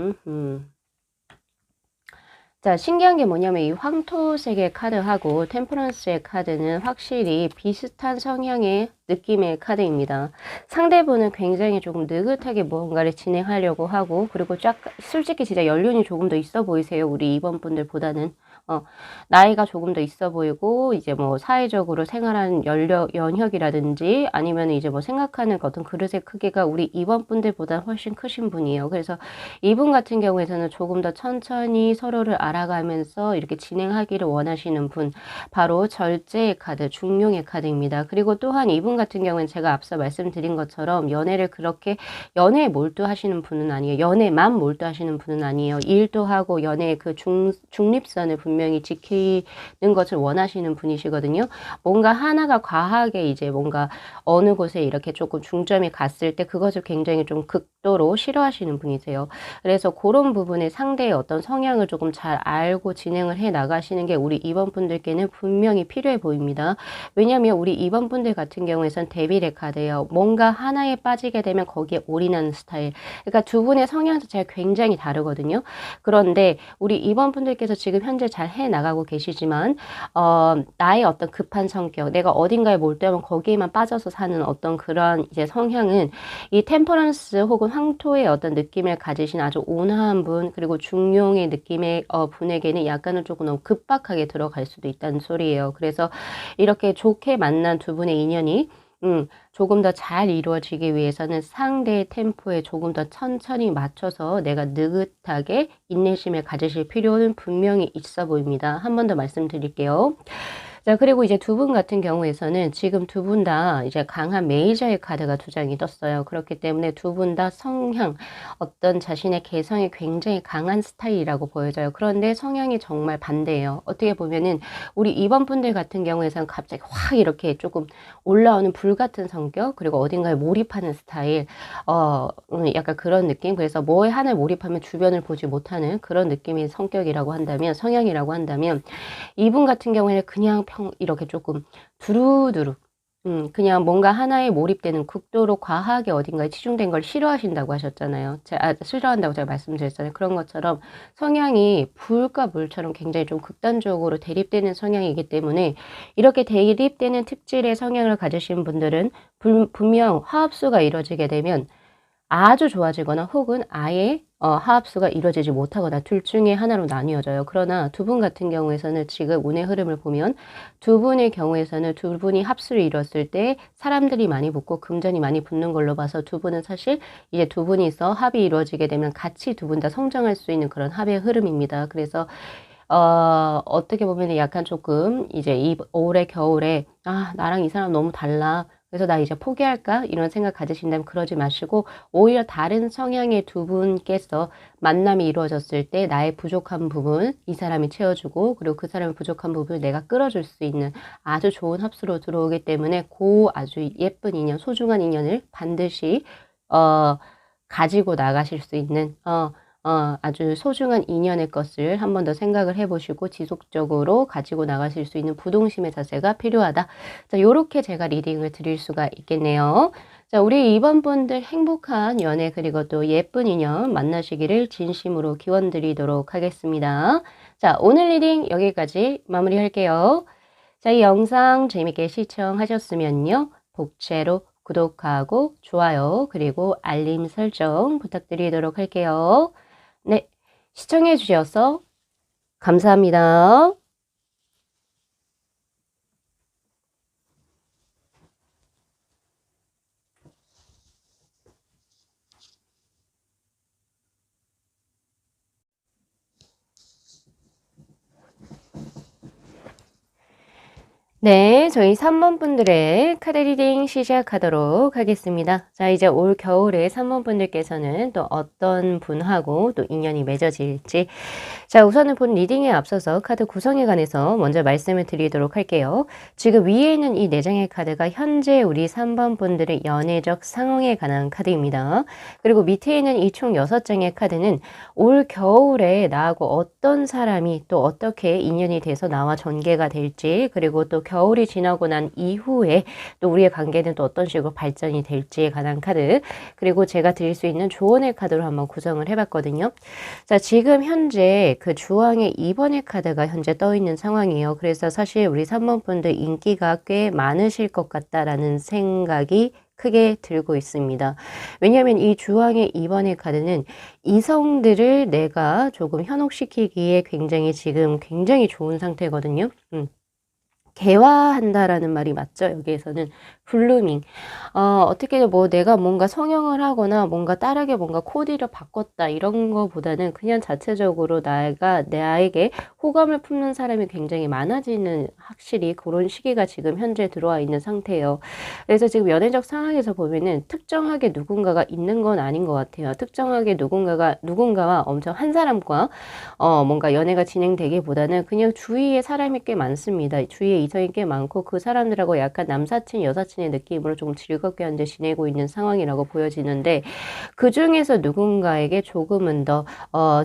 자, 신기한 게 뭐냐면 이 황토색의 카드하고 템퍼런스의 카드는 확실히 비슷한 성향의 느낌의 카드입니다. 상대분은 굉장히 조금 느긋하게 무언가를 진행하려고 하고, 그리고 솔직히 진짜 연륜이 조금 더 있어 보이세요. 우리 2번 분들보다는. 어, 나이가 조금 더 있어 보이고 이제 뭐 사회적으로 생활하는 연혁이라든지 아니면 이제 뭐 생각하는 어떤 그릇의 크기가 우리 2번 분들보다 훨씬 크신 분이에요. 그래서 이분 같은 경우에는 조금 더 천천히 서로를 알아가면서 이렇게 진행하기를 원하시는 분, 바로 절제의 카드, 중용의 카드입니다. 그리고 또한 이분 같은 경우는 제가 앞서 말씀드린 것처럼 연애를 그렇게 연애에 몰두하시는 분은 아니에요. 연애만 몰두하시는 분은 아니에요. 일도 하고 연애의 그 중립선을 분명히 지키는 것을 원하시는 분이시거든요. 뭔가 하나가 과하게 이제 뭔가 어느 곳에 이렇게 조금 중점이 갔을 때 그것을 굉장히 좀 극도로 싫어하시는 분이세요. 그래서 그런 부분에 상대의 어떤 성향을 조금 잘 알고 진행을 해 나가시는 게 우리 2번 분들께는 분명히 필요해 보입니다. 왜냐하면 우리 2번 분들 같은 경우에선 데빌의 카드예요. 뭔가 하나에 빠지게 되면 거기에 올인하는 스타일. 그러니까 두 분의 성향 자체가 굉장히 다르거든요. 그런데 우리 2번 분들께서 지금 현재 잘 해 나가고 계시지만 나의 어떤 급한 성격, 내가 어딘가에 몰두하면 거기에만 빠져서 사는 어떤 그런 이제 성향은 이 템퍼런스 혹은 황토의 어떤 느낌을 가지신 아주 온화한 분, 그리고 중용의 느낌의 분에게는 약간은 조금 너무 급박하게 들어갈 수도 있다는 소리예요. 그래서 이렇게 좋게 만난 두 분의 인연이 조금 더 잘 이루어지기 위해서는 상대의 템포에 조금 더 천천히 맞춰서 내가 느긋하게 인내심을 가지실 필요는 분명히 있어 보입니다. 한 번 더 말씀드릴게요. 자, 그리고 이제 두 분 같은 경우에서는 지금 두 분 다 이제 강한 메이저의 카드가 두 장이 떴어요. 그렇기 때문에 두 분 다 성향, 어떤 자신의 개성이 굉장히 강한 스타일이라고 보여져요. 그런데 성향이 정말 반대예요. 어떻게 보면은 우리 2번 분들 같은 경우에서는 갑자기 확 이렇게 조금 올라오는 불 같은 성격, 그리고 어딘가에 몰입하는 스타일, 약간 그런 느낌. 그래서 뭐에 하나에 몰입하면 주변을 보지 못하는 그런 느낌의 성격이라고 한다면, 성향이라고 한다면, 이분 같은 경우에는 그냥 이렇게 조금 두루두루 그냥 뭔가 하나에 몰입되는 극도로 과하게 어딘가에 치중된 걸 싫어하신다고 하셨잖아요. 싫어한다고 제가 말씀드렸잖아요. 그런 것처럼 성향이 불과 물처럼 굉장히 좀 극단적으로 대립되는 성향이기 때문에 이렇게 대립되는 특질의 성향을 가지신 분들은 분명 화합수가 이루어지게 되면 아주 좋아지거나 혹은 아예 화합수가 이루어지지 못하거나 둘 중에 하나로 나뉘어져요. 그러나 두 분 같은 경우에서는 지금 운의 흐름을 보면 두 분의 경우에서는 두 분이 합수를 이뤘을 때 사람들이 많이 붙고 금전이 많이 붙는 걸로 봐서 두 분은 사실 이제 두 분이서 합이 이루어지게 되면 같이 두 분 다 성장할 수 있는 그런 합의 흐름입니다. 그래서 어떻게 보면 약간 조금 이제 이 올해 겨울에 나랑 이 사람 너무 달라. 그래서 나 이제 포기할까? 이런 생각 가지신다면 그러지 마시고 오히려 다른 성향의 두 분께서 만남이 이루어졌을 때 나의 부족한 부분 이 사람이 채워주고 그리고 그 사람의 부족한 부분을 내가 끌어줄 수 있는 아주 좋은 합수로 들어오기 때문에 그 아주 예쁜 인연, 소중한 인연을 반드시 가지고 나가실 수 있는 아주 소중한 인연의 것을 한 번 더 생각을 해보시고 지속적으로 가지고 나가실 수 있는 부동심의 자세가 필요하다. 자, 요렇게 제가 리딩을 드릴 수가 있겠네요. 자, 우리 2번 분들 행복한 연애 그리고 또 예쁜 인연 만나시기를 진심으로 기원 드리도록 하겠습니다. 자, 오늘 리딩 여기까지 마무리할게요. 자, 이 영상 재밌게 시청하셨으면요. 복채로 구독하고 좋아요 그리고 알림 설정 부탁드리도록 할게요. 네, 시청해 주셔서 감사합니다. 네, 저희 3번 분들의 카드 리딩 시작하도록 하겠습니다. 자, 이제 올 겨울에 3번 분들께서는 또 어떤 분하고 또 인연이 맺어질지. 자, 우선은 본 리딩에 앞서서 카드 구성에 관해서 먼저 말씀을 드리도록 할게요. 지금 위에 있는 이 4장의 카드가 현재 우리 3번 분들의 연애적 상황에 관한 카드입니다. 그리고 밑에 있는 이 총 6장의 카드는 올 겨울에 나하고 어떤 사람이 또 어떻게 인연이 돼서 나와 전개가 될지 그리고 또 겨울이 지나고 난 이후에 또 우리의 관계는 또 어떤 식으로 발전이 될지에 관한 카드 그리고 제가 드릴 수 있는 조언의 카드로 한번 구성을 해봤거든요. 자, 지금 현재 그 주황의 2번의 카드가 현재 떠 있는 상황이에요. 그래서 사실 우리 3번 분들 인기가 꽤 많으실 것 같다라는 생각이 크게 들고 있습니다. 왜냐하면 이 주왕의 2번의 카드는 이성들을 내가 조금 현혹시키기에 굉장히 좋은 상태거든요. 개화한다라는 말이 맞죠? 여기에서는 블루밍. 어떻게 뭐 내가 뭔가 성형을 하거나 뭔가 다르게 뭔가 코디를 바꿨다 이런 거보다는 그냥 자체적으로 나에게 호감을 품는 사람이 굉장히 많아지는 확실히 그런 시기가 지금 현재 들어와 있는 상태예요. 그래서 지금 연애적 상황에서 보면은 특정하게 누군가가 있는 건 아닌 것 같아요. 특정하게 누군가와 엄청 한 사람과 뭔가 연애가 진행되기보다는 그냥 주위에 사람이 꽤 많습니다. 주위에 이성이 꽤 많고 그 사람들하고 약간 남사친, 여사친의 느낌으로 좀 즐겁게 현재 지내고 있는 상황이라고 보여지는데 그 중에서 누군가에게 조금은 더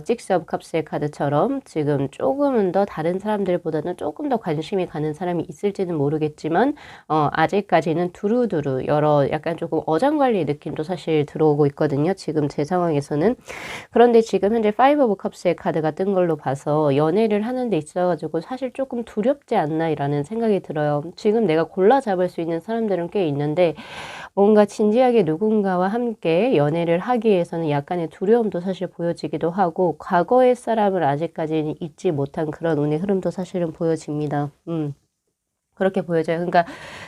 식스 오브 컵스의 카드처럼 지금 조금은 더 다른 사람들보다는 조금 더 관심이 가는 사람이 있을지는 모르겠지만 아직까지는 두루두루 여러 약간 조금 어장관리의 느낌도 사실 들어오고 있거든요. 지금 제 상황에서는. 그런데 지금 현재 파이브 오브 컵스의 카드가 뜬 걸로 봐서 연애를 하는 데 있어가지고 사실 조금 두렵지 않나 라는 생각이 들어요. 지금 내가 골라 잡을 수 있는 사람들은 꽤 있는데 뭔가 진지하게 누군가와 함께 연애를 하기 위해서는 약간의 두려움도 사실 보여지기도 하고 과거의 사람을 아직까지는 잊지 못한 그런 운의 흐름도 사실은 보여집니다. 그렇게 보여져요. 그러니까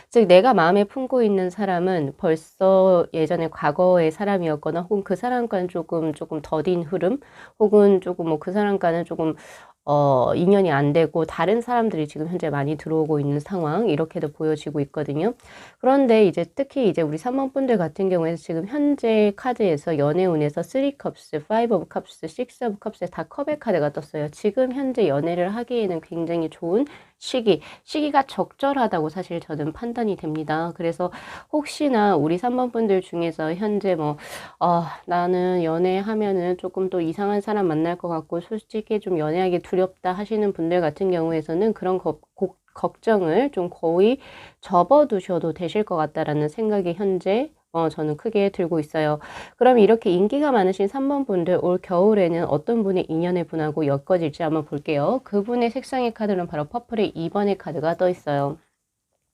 즉 내가 마음에 품고 있는 사람은 벌써 예전에 과거의 사람이었거나 혹은 그 사람과는 조금 더딘 흐름 혹은 조금 뭐 그 사람과는 조금 인연이 안 되고 다른 사람들이 지금 현재 많이 들어오고 있는 상황 이렇게도 보여지고 있거든요. 그런데 이제 특히 이제 우리 3번 분들 같은 경우에는 지금 현재 카드에서 연애운에서 3 컵스, 5 오브 컵스, 6 오브 컵스에 다 컵의 카드가 떴어요. 지금 현재 연애를 하기에는 굉장히 좋은 시기가 적절하다고 사실 저는 판단이 됩니다. 그래서 혹시나 우리 3번 분들 중에서 현재 나는 연애하면은 조금 또 이상한 사람 만날 것 같고 솔직히 좀 연애하기 두렵다 하시는 분들 같은 경우에서는 그런 걱정을 좀 거의 접어두셔도 되실 것 같다라는 생각이 현재 저는 크게 들고 있어요. 그럼 이렇게 인기가 많으신 3번 분들 올 겨울에는 어떤 분의 인연의 분하고 엮어질지 한번 볼게요. 그분의 색상의 카드는 바로 퍼플의 2번의 카드가 떠 있어요.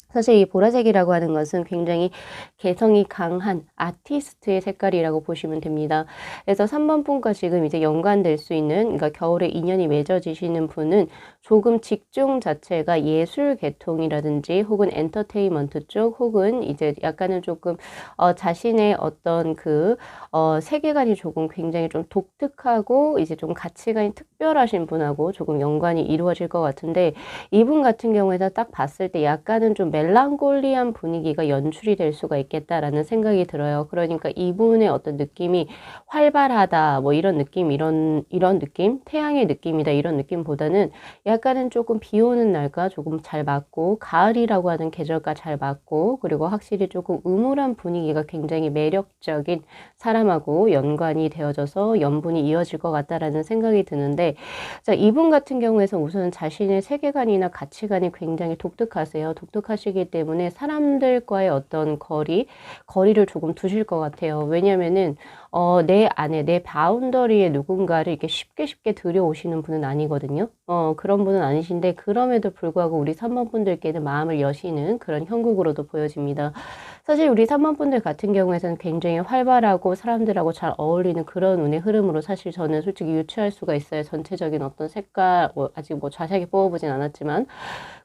사실 이 보라색이라고 하는 것은 굉장히 개성이 강한 아티스트의 색깔이라고 보시면 됩니다. 그래서 3번 분과 지금 이제 연관될 수 있는, 그러니까 겨울에 인연이 맺어지시는 분은 조금 직종 자체가 예술 계통이라든지 혹은 엔터테인먼트 쪽 혹은 이제 약간은 조금 자신의 어떤 세계관이 조금 굉장히 좀 독특하고 이제 좀 가치관이 특별하신 분하고 조금 연관이 이루어질 것 같은데 이분 같은 경우에는 딱 봤을 때 약간은 좀 멜랑콜리한 분위기가 연출이 될 수가 있겠다라는 생각이 들어요. 그러니까 이분의 어떤 느낌이 활발하다 뭐 이런 느낌 이런 느낌 태양의 느낌이다 이런 느낌보다는 약간은 조금 비 오는 날과 조금 잘 맞고 가을이라고 하는 계절과 잘 맞고 그리고 확실히 조금 음울한 분위기가 굉장히 매력적인 사람하고 연관이 되어져서 연분이 이어질 것 같다라는 생각이 드는데 자, 이분 같은 경우에서 우선 자신의 세계관이나 가치관이 굉장히 독특하세요. 독특하시기 때문에 사람들과의 어떤 거리를 조금 두실 것 같아요. 왜냐면은 내 안에 내 바운더리에 누군가를 이렇게 쉽게 들여오시는 분은 아니거든요. 그런 분은 아니신데 그럼에도 불구하고 우리 3번 분들께는 마음을 여시는 그런 형국으로도 보여집니다. 사실 우리 3번 분들 같은 경우에는 굉장히 활발하고 사람들하고 잘 어울리는 그런 운의 흐름으로 사실 저는 솔직히 유추할 수가 있어요. 전체적인 어떤 색깔, 아직 자세하게 뽑아보진 않았지만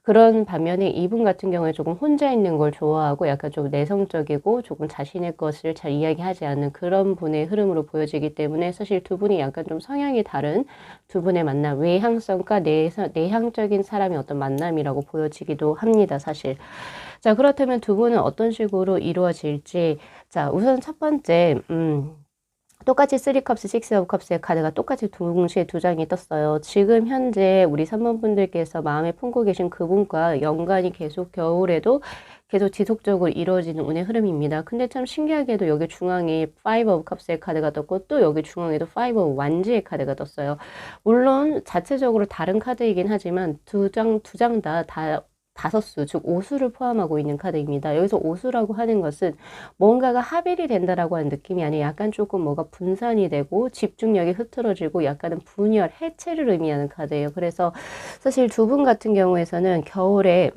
그런 반면에 이분 같은 경우에 조금 혼자 있는 걸 좋아하고 약간 좀 내성적이고 조금 자신의 것을 잘 이야기하지 않는 그런 분의 흐름으로 보여지기 때문에 사실 두 분이 약간 좀 성향이 다른 두 분의 만남, 외향성과 내향적인 사람의 어떤 만남이라고 보여지기도 합니다, 사실. 자, 그렇다면 두 분은 어떤 식으로 이루어질지. 자, 우선 첫 번째, 똑같이 3컵스, 6 오브 컵스의 카드가 똑같이 동시에 두 장이 떴어요. 지금 현재 우리 3번 분들께서 마음에 품고 계신 그분과 연관이 계속 겨울에도 계속 지속적으로 이루어지는 운의 흐름입니다. 근데 참 신기하게도 여기 중앙에 5 오브 컵스의 카드가 떴고 또 여기 중앙에도 5 오브 완지의 카드가 떴어요. 물론 자체적으로 다른 카드이긴 하지만 두 장 다 다섯수, 즉 오수를 포함하고 있는 카드입니다. 여기서 오수라고 하는 것은 뭔가가 합일이 된다라고 하는 느낌이 아니라 약간 조금 뭐가 분산이 되고 집중력이 흐트러지고 약간은 분열, 해체를 의미하는 카드예요. 그래서 사실 두 분 같은 경우에서는 겨울에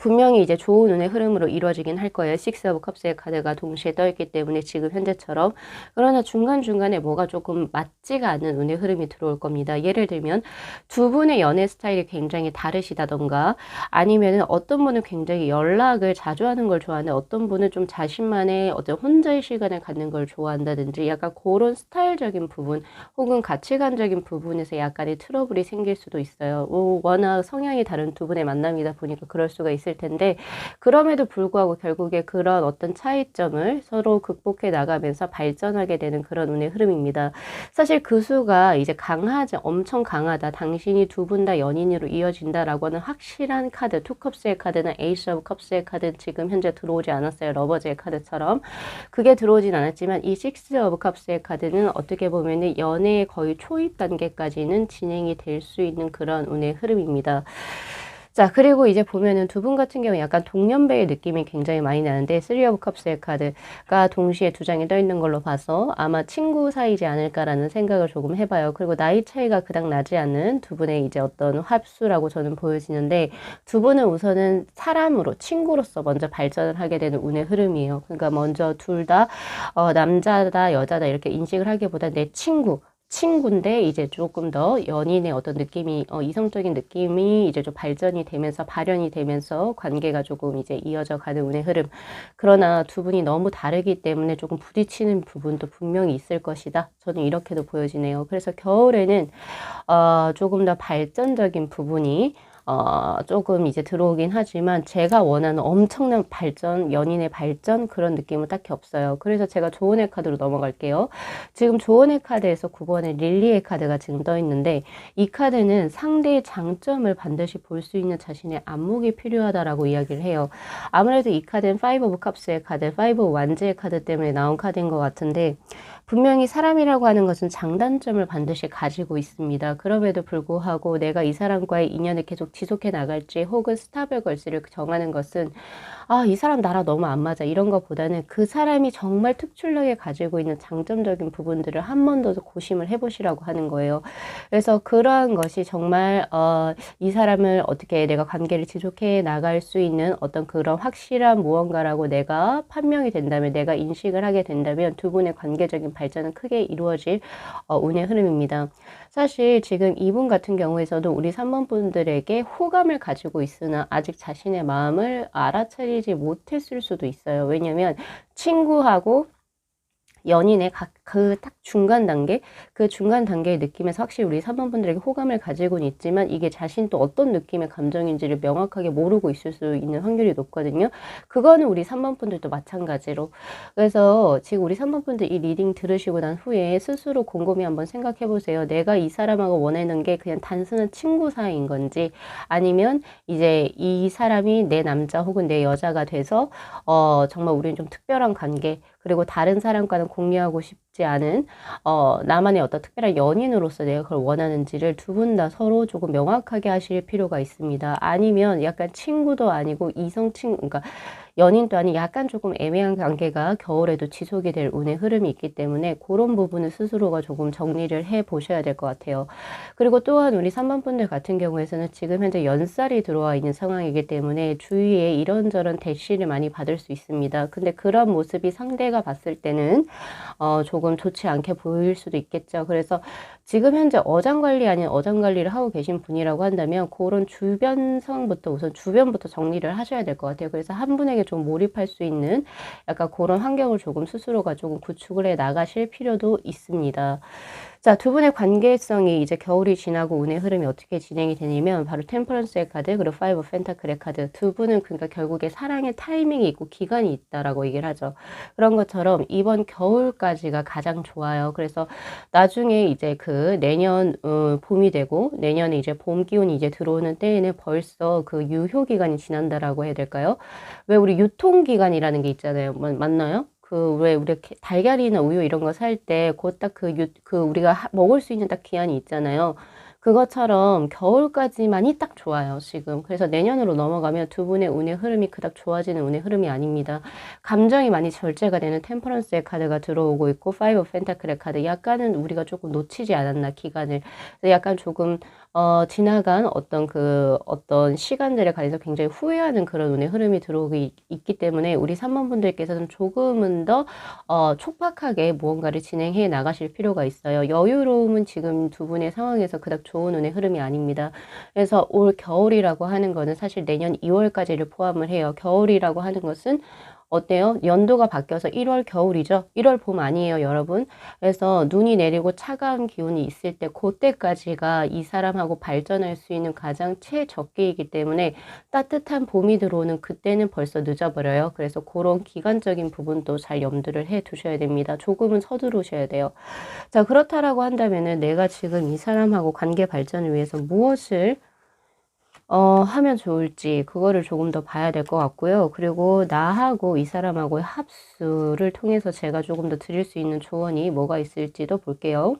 분명히 이제 좋은 운의 흐름으로 이루어지긴 할 거예요. 식스 오브 컵스의 카드가 동시에 떠있기 때문에 지금 현재처럼. 그러나 중간중간에 뭐가 조금 맞지가 않는 운의 흐름이 들어올 겁니다. 예를 들면 두 분의 연애 스타일이 굉장히 다르시다던가 아니면은 어떤 분은 굉장히 연락을 자주 하는 걸 좋아하는데 어떤 분은 좀 자신만의 어떤 혼자의 시간을 갖는 걸 좋아한다든지 약간 그런 스타일적인 부분 혹은 가치관적인 부분에서 약간의 트러블이 생길 수도 있어요. 워낙 성향이 다른 두 분의 만남이다 보니까 그럴 수가 있을 텐데 그럼에도 불구하고 결국에 그런 어떤 차이점을 서로 극복해 나가면서 발전하게 되는 그런 운의 흐름입니다. 사실 그 수가 이제 강하지 엄청 강하다. 당신이 두 분 다 연인으로 이어진다라고 하는 확실한 카드, 투컵스의 카드나 에이스 오브 컵스의 카드는 지금 현재 들어오지 않았어요. 러버즈의 카드처럼. 그게 들어오진 않았지만 이 식스 오브 컵스의 카드는 어떻게 보면은 연애의 거의 초입 단계까지는 진행이 될 수 있는 그런 운의 흐름입니다. 자, 그리고 이제 보면은 두 분 같은 경우 약간 동년배의 느낌이 굉장히 많이 나는데 쓰리 오브 컵스의 카드가 동시에 두 장이 떠 있는 걸로 봐서 아마 친구 사이지 않을까라는 생각을 조금 해봐요. 그리고 나이 차이가 그닥 나지 않는 두 분의 이제 어떤 합수라고 저는 보여지는데 두 분은 우선은 사람으로 친구로서 먼저 발전을 하게 되는 운의 흐름이에요. 그러니까 먼저 둘 다 남자다 여자다 이렇게 인식을 하기보다 내 친구인데 이제 조금 더 연인의 어떤 느낌이 이성적인 느낌이 이제 좀 발전이 되면서 발현이 되면서 관계가 조금 이제 이어져 가는 운의 흐름. 그러나 두 분이 너무 다르기 때문에 조금 부딪히는 부분도 분명히 있을 것이다. 저는 이렇게도 보여지네요. 그래서 겨울에는 조금 더 발전적인 부분이 조금 이제 들어오긴 하지만 제가 원하는 엄청난 발전, 연인의 발전 그런 느낌은 딱히 없어요. 그래서 제가 조언의 카드로 넘어갈게요. 지금 조언의 카드에서 9번의 릴리의 카드가 지금 떠 있는데 이 카드는 상대의 장점을 반드시 볼 수 있는 자신의 안목이 필요하다라고 이야기를 해요. 아무래도 이 카드는 5 오브 컵스의 카드, 5 오브 완즈의 카드 때문에 나온 카드인 것 같은데 분명히 사람이라고 하는 것은 장단점을 반드시 가지고 있습니다. 그럼에도 불구하고 내가 이 사람과의 인연을 계속 지속해 나갈지 혹은 스탑을 걸지를 정하는 것은 이 사람 나랑 너무 안 맞아 이런 것보다는 그 사람이 정말 특출나게 가지고 있는 장점적인 부분들을 한 번 더 고심을 해보시라고 하는 거예요. 그래서 그러한 것이 정말 이 사람을 어떻게 내가 관계를 지속해 나갈 수 있는 어떤 그런 확실한 무언가라고 내가 판명이 된다면 내가 인식을 하게 된다면 두 분의 관계적인 발전은 크게 이루어질 운의 흐름입니다. 사실 지금 이분 같은 경우에서도 우리 3번 분들에게 호감을 가지고 있으나 아직 자신의 마음을 알아차리지 못했을 수도 있어요. 왜냐면 친구하고 연인의 그 딱 중간 단계, 그 중간 단계의 느낌에서 확실히 우리 3번 분들에게 호감을 가지고는 있지만 이게 자신 또 어떤 느낌의 감정인지를 명확하게 모르고 있을 수 있는 확률이 높거든요. 그거는 우리 3번 분들도 마찬가지로. 그래서 지금 우리 3번 분들 이 리딩 들으시고 난 후에 스스로 곰곰이 한번 생각해 보세요. 내가 이 사람하고 원하는 게 그냥 단순한 친구 사이인 건지 아니면 이제 이 사람이 내 남자 혹은 내 여자가 돼서 정말 우리는 좀 특별한 관계 그리고 다른 사람과는 공유하고 싶지 않은 나만의 어떤 특별한 연인으로서 내가 그걸 원하는지를 두 분 다 서로 조금 명확하게 하실 필요가 있습니다. 아니면 약간 친구도 아니고 그러니까 연인도 아닌 약간 조금 애매한 관계가 겨울에도 지속이 될 운의 흐름이 있기 때문에 그런 부분을 스스로가 조금 정리를 해 보셔야 될 것 같아요. 그리고 또한 우리 3번 분들 같은 경우에는 지금 현재 연살이 들어와 있는 상황이기 때문에 주위에 이런저런 대시를 많이 받을 수 있습니다. 근데 그런 모습이 상대가 봤을 때는 조금 좋지 않게 보일 수도 있겠죠. 그래서 지금 현재 어장관리 아닌 어장관리를 하고 계신 분이라고 한다면 그런 주변 상황부터 우선 주변부터 정리를 하셔야 될 것 같아요. 그래서 한 분에게 좀 몰입할 수 있는 약간 그런 환경을 조금 스스로가 조금 구축을 해 나가실 필요도 있습니다. 자, 두 분의 관계성이 이제 겨울이 지나고 운의 흐름이 어떻게 진행이 되냐면 바로 템퍼런스의 카드 그리고 파이브 펜타클의 카드 두 분은 그러니까 결국에 사랑의 타이밍이 있고 기간이 있다라고 얘기를 하죠. 그런 것처럼 이번 겨울까지가 가장 좋아요. 그래서 나중에 이제 그 내년 봄이 되고 내년에 이제 봄 기운이 이제 들어오는 때에는 벌써 그 유효 기간이 지난다라고 해야 될까요? 왜 우리 유통 기간이라는 게 있잖아요. 맞나요? 왜 우리 달걀이나 우유 이런 거 살 때 그 딱 그 우리가 먹을 수 있는 딱 기한이 있잖아요. 그것처럼 겨울까지만이 딱 좋아요, 지금. 그래서 내년으로 넘어가면 두 분의 운의 흐름이 그닥 좋아지는 운의 흐름이 아닙니다. 감정이 많이 절제가 되는 템퍼런스의 카드가 들어오고 있고, 파이브 펜타클의 카드. 약간은 우리가 조금 놓치지 않았나, 기간을. 약간 조금, 지나간 어떤 시간들에 관해서 굉장히 후회하는 그런 운의 흐름이 들어오고 있기 때문에 우리 3번 분들께서는 조금은 더 촉박하게 무언가를 진행해 나가실 필요가 있어요. 여유로움은 지금 두 분의 상황에서 그닥 좋은 운의 흐름이 아닙니다. 그래서 올 겨울이라고 하는 거는 사실 내년 2월까지를 포함을 해요. 겨울이라고 하는 것은 어때요? 연도가 바뀌어서 1월 겨울이죠. 1월 봄 아니에요, 여러분. 그래서 눈이 내리고 차가운 기운이 있을 때 그때까지가 이 사람하고 발전할 수 있는 가장 최적기이기 때문에 따뜻한 봄이 들어오는 그때는 벌써 늦어버려요. 그래서 그런 기간적인 부분도 잘 염두를 해 두셔야 됩니다. 조금은 서두르셔야 돼요. 자, 그렇다라고 한다면은 내가 지금 이 사람하고 관계 발전을 위해서 무엇을 하면 좋을지 그거를 조금 더 봐야 될 것 같고요. 그리고 나하고 이 사람하고의 합수를 통해서 제가 조금 더 드릴 수 있는 조언이 뭐가 있을지도 볼게요.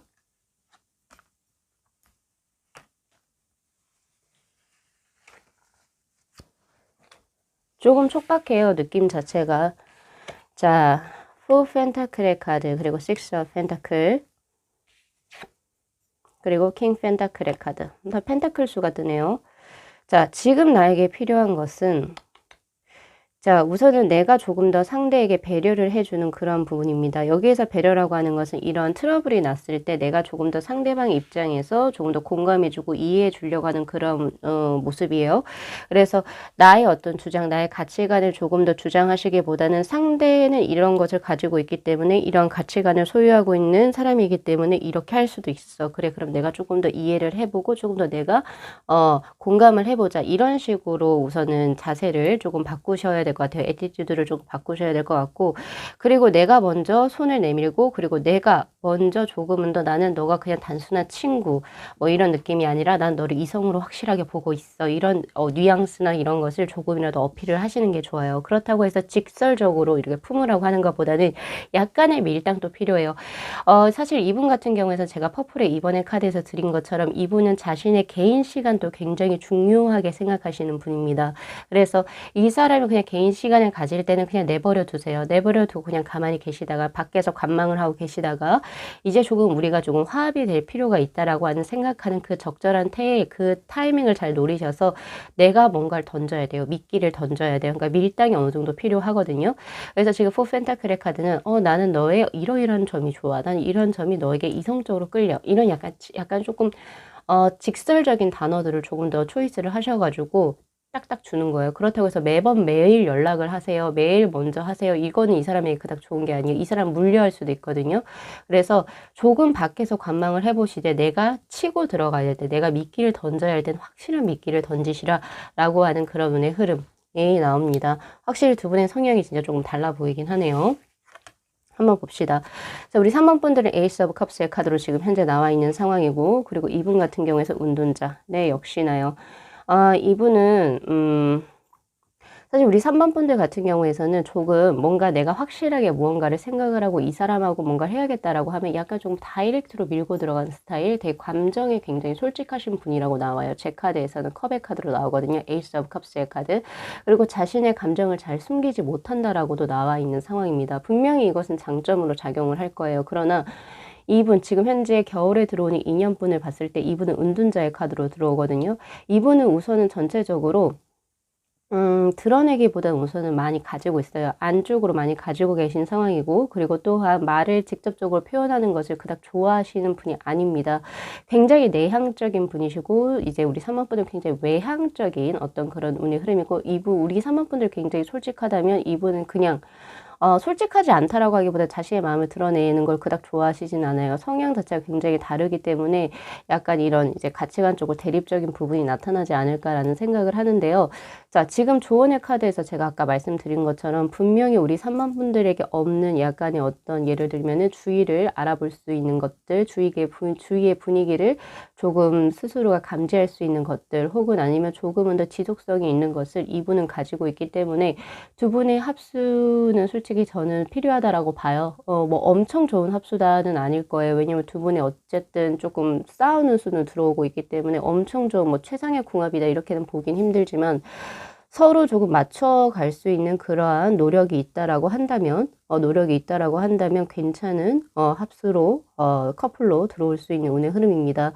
조금 촉박해요, 느낌 자체가. 자, 4 펜타클의 카드, 그리고 6 of 펜타클, 그리고 킹 펜타클의 카드. 다 펜타클 수가 뜨네요. 자, 지금 나에게 필요한 것은, 자, 우선은 내가 조금 더 상대에게 배려를 해주는 그런 부분입니다. 여기에서 배려라고 하는 것은 이런 트러블이 났을 때 내가 조금 더 상대방 입장에서 조금 더 공감해주고 이해해 주려고 하는 그런 모습이에요. 그래서 나의 어떤 주장, 나의 가치관을 조금 더 주장하시기보다는 상대는 이런 것을 가지고 있기 때문에 이런 가치관을 소유하고 있는 사람이기 때문에 이렇게 할 수도 있어. 그래, 그럼 내가 조금 더 이해를 해보고 조금 더 내가 공감을 해보자. 이런 식으로 우선은 자세를 조금 바꾸셔야 될 것 같아요. 애티튜드를 조금 바꾸셔야 될 것 같고, 그리고 내가 먼저 손을 내밀고, 그리고 내가 먼저 조금은 더 나는 너가 그냥 단순한 친구 뭐 이런 느낌이 아니라 난 너를 이성으로 확실하게 보고 있어. 이런 뉘앙스나 이런 것을 조금이라도 어필을 하시는 게 좋아요. 그렇다고 해서 직설적으로 이렇게 품으라고 하는 것보다는 약간의 밀당도 필요해요. 사실 이분 같은 경우에는 제가 퍼플의 이번에 카드에서 드린 것처럼 이분은 자신의 개인 시간도 굉장히 중요하게 생각하시는 분입니다. 그래서 이 사람이 그냥 개인 시간을 가질 때는 그냥 내버려 두세요. 내버려 두고 그냥 가만히 계시다가 밖에서 관망을 하고 계시다가 이제 조금 우리가 조금 화합이 될 필요가 있다라고 하는 생각하는 그 적절한 때에 그 타이밍을 잘 노리셔서 내가 뭔가를 던져야 돼요. 미끼를 던져야 돼요. 그러니까 밀당이 어느 정도 필요하거든요. 그래서 지금 4 펜타클의 카드는 나는 너의 이러이러한 점이 좋아. 나는 이런 점이 너에게 이성적으로 끌려. 이런 약간 조금 직설적인 단어들을 조금 더 초이스를 하셔가지고 딱딱 주는 거예요. 그렇다고 해서 매일 연락을 하세요. 매일 먼저 하세요. 이거는 이 사람에게 그닥 좋은 게 아니에요. 이 사람 물려할 수도 있거든요. 그래서 조금 밖에서 관망을 해보시되 내가 치고 들어가야 때, 내가 미끼를 던져야 할 때는 확실한 미끼를 던지시라 라고 하는 그런 운의 흐름이 나옵니다. 확실히 두 분의 성향이 진짜 조금 달라 보이긴 하네요. 한번 봅시다. 자, 우리 3번 분들은 에이스 오브 컵스의 카드로 지금 현재 나와 있는 상황이고, 그리고 이분 같은 경우에서 운둔자. 네, 역시나요. 이분은 사실 우리 3번 분들 같은 경우에서는 조금 뭔가 내가 확실하게 무언가를 생각을 하고 이 사람하고 뭔가를 해야겠다라고 하면 약간 좀 다이렉트로 밀고 들어가는 스타일, 되게 감정에 굉장히 솔직하신 분이라고 나와요. 제 카드에서는 컵의 카드로 나오거든요. 에이스 오브 컵스의 카드. 그리고 자신의 감정을 잘 숨기지 못한다라고도 나와 있는 상황입니다. 분명히 이것은 장점으로 작용을 할 거예요. 그러나 이분 지금 현재 겨울에 들어오는 인연분을 봤을 때 이분은 은둔자의 카드로 들어오거든요. 이분은 우선은 전체적으로 드러내기보다는 우선은 많이 가지고 있어요. 안쪽으로 많이 가지고 계신 상황이고, 그리고 또한 말을 직접적으로 표현하는 것을 그닥 좋아하시는 분이 아닙니다. 굉장히 내향적인 분이시고, 이제 우리 3번 분은 굉장히 외향적인 어떤 그런 운의 흐름이고, 우리 3번 분들 굉장히 솔직하다면 이분은 그냥 솔직하지 않다라고 하기보다 자신의 마음을 드러내는 걸 그닥 좋아하시진 않아요. 성향 자체가 굉장히 다르기 때문에 약간 이런 이제 가치관 쪽으로 대립적인 부분이 나타나지 않을까라는 생각을 하는데요. 자, 지금 조언의 카드에서 제가 아까 말씀드린 것처럼 분명히 우리 3번 분들에게 없는 약간의 어떤 예를 들면은 주의를 알아볼 수 있는 것들, 주위의 분위기를 조금 스스로가 감지할 수 있는 것들, 혹은 아니면 조금은 더 지속성이 있는 것을 이분은 가지고 있기 때문에 두 분의 합수는 솔직히 저는 필요하다라고 봐요. 뭐 엄청 좋은 합수다는 아닐 거예요. 왜냐면 두 분이 어쨌든 조금 싸우는 수는 들어오고 있기 때문에 엄청 좋은 뭐 최상의 궁합이다 이렇게는 보긴 힘들지만 서로 조금 맞춰갈 수 있는 그러한 노력이 있다라고 한다면 노력이 있다라고 한다면 괜찮은 합수로 커플로 들어올 수 있는 운의 흐름입니다.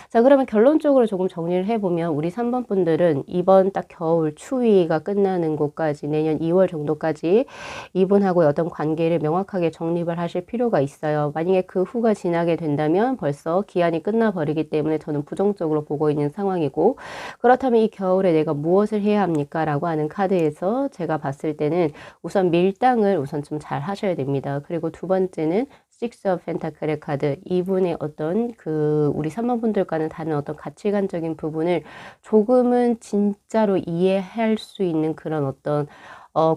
자, 그러면 결론적으로 조금 정리를 해보면 우리 3번 분들은 이번 딱 겨울 추위가 끝나는 곳까지 내년 2월 정도까지 이분하고의 어떤 관계를 명확하게 정립을 하실 필요가 있어요. 만약에 그 후가 지나게 된다면 벌써 기한이 끝나버리기 때문에 저는 부정적으로 보고 있는 상황이고, 그렇다면 이 겨울에 내가 무엇을 해야 합니까? 라고 하는 카드에서 제가 봤을 때는 우선 밀당을 우선 좀 잘 하셔야 됩니다. 그리고 두 번째는 식스 오브 펜타클의 카드, 이분의 어떤 우리 3번 분들과는 다른 어떤 가치관적인 부분을 조금은 진짜로 이해할 수 있는 그런 어떤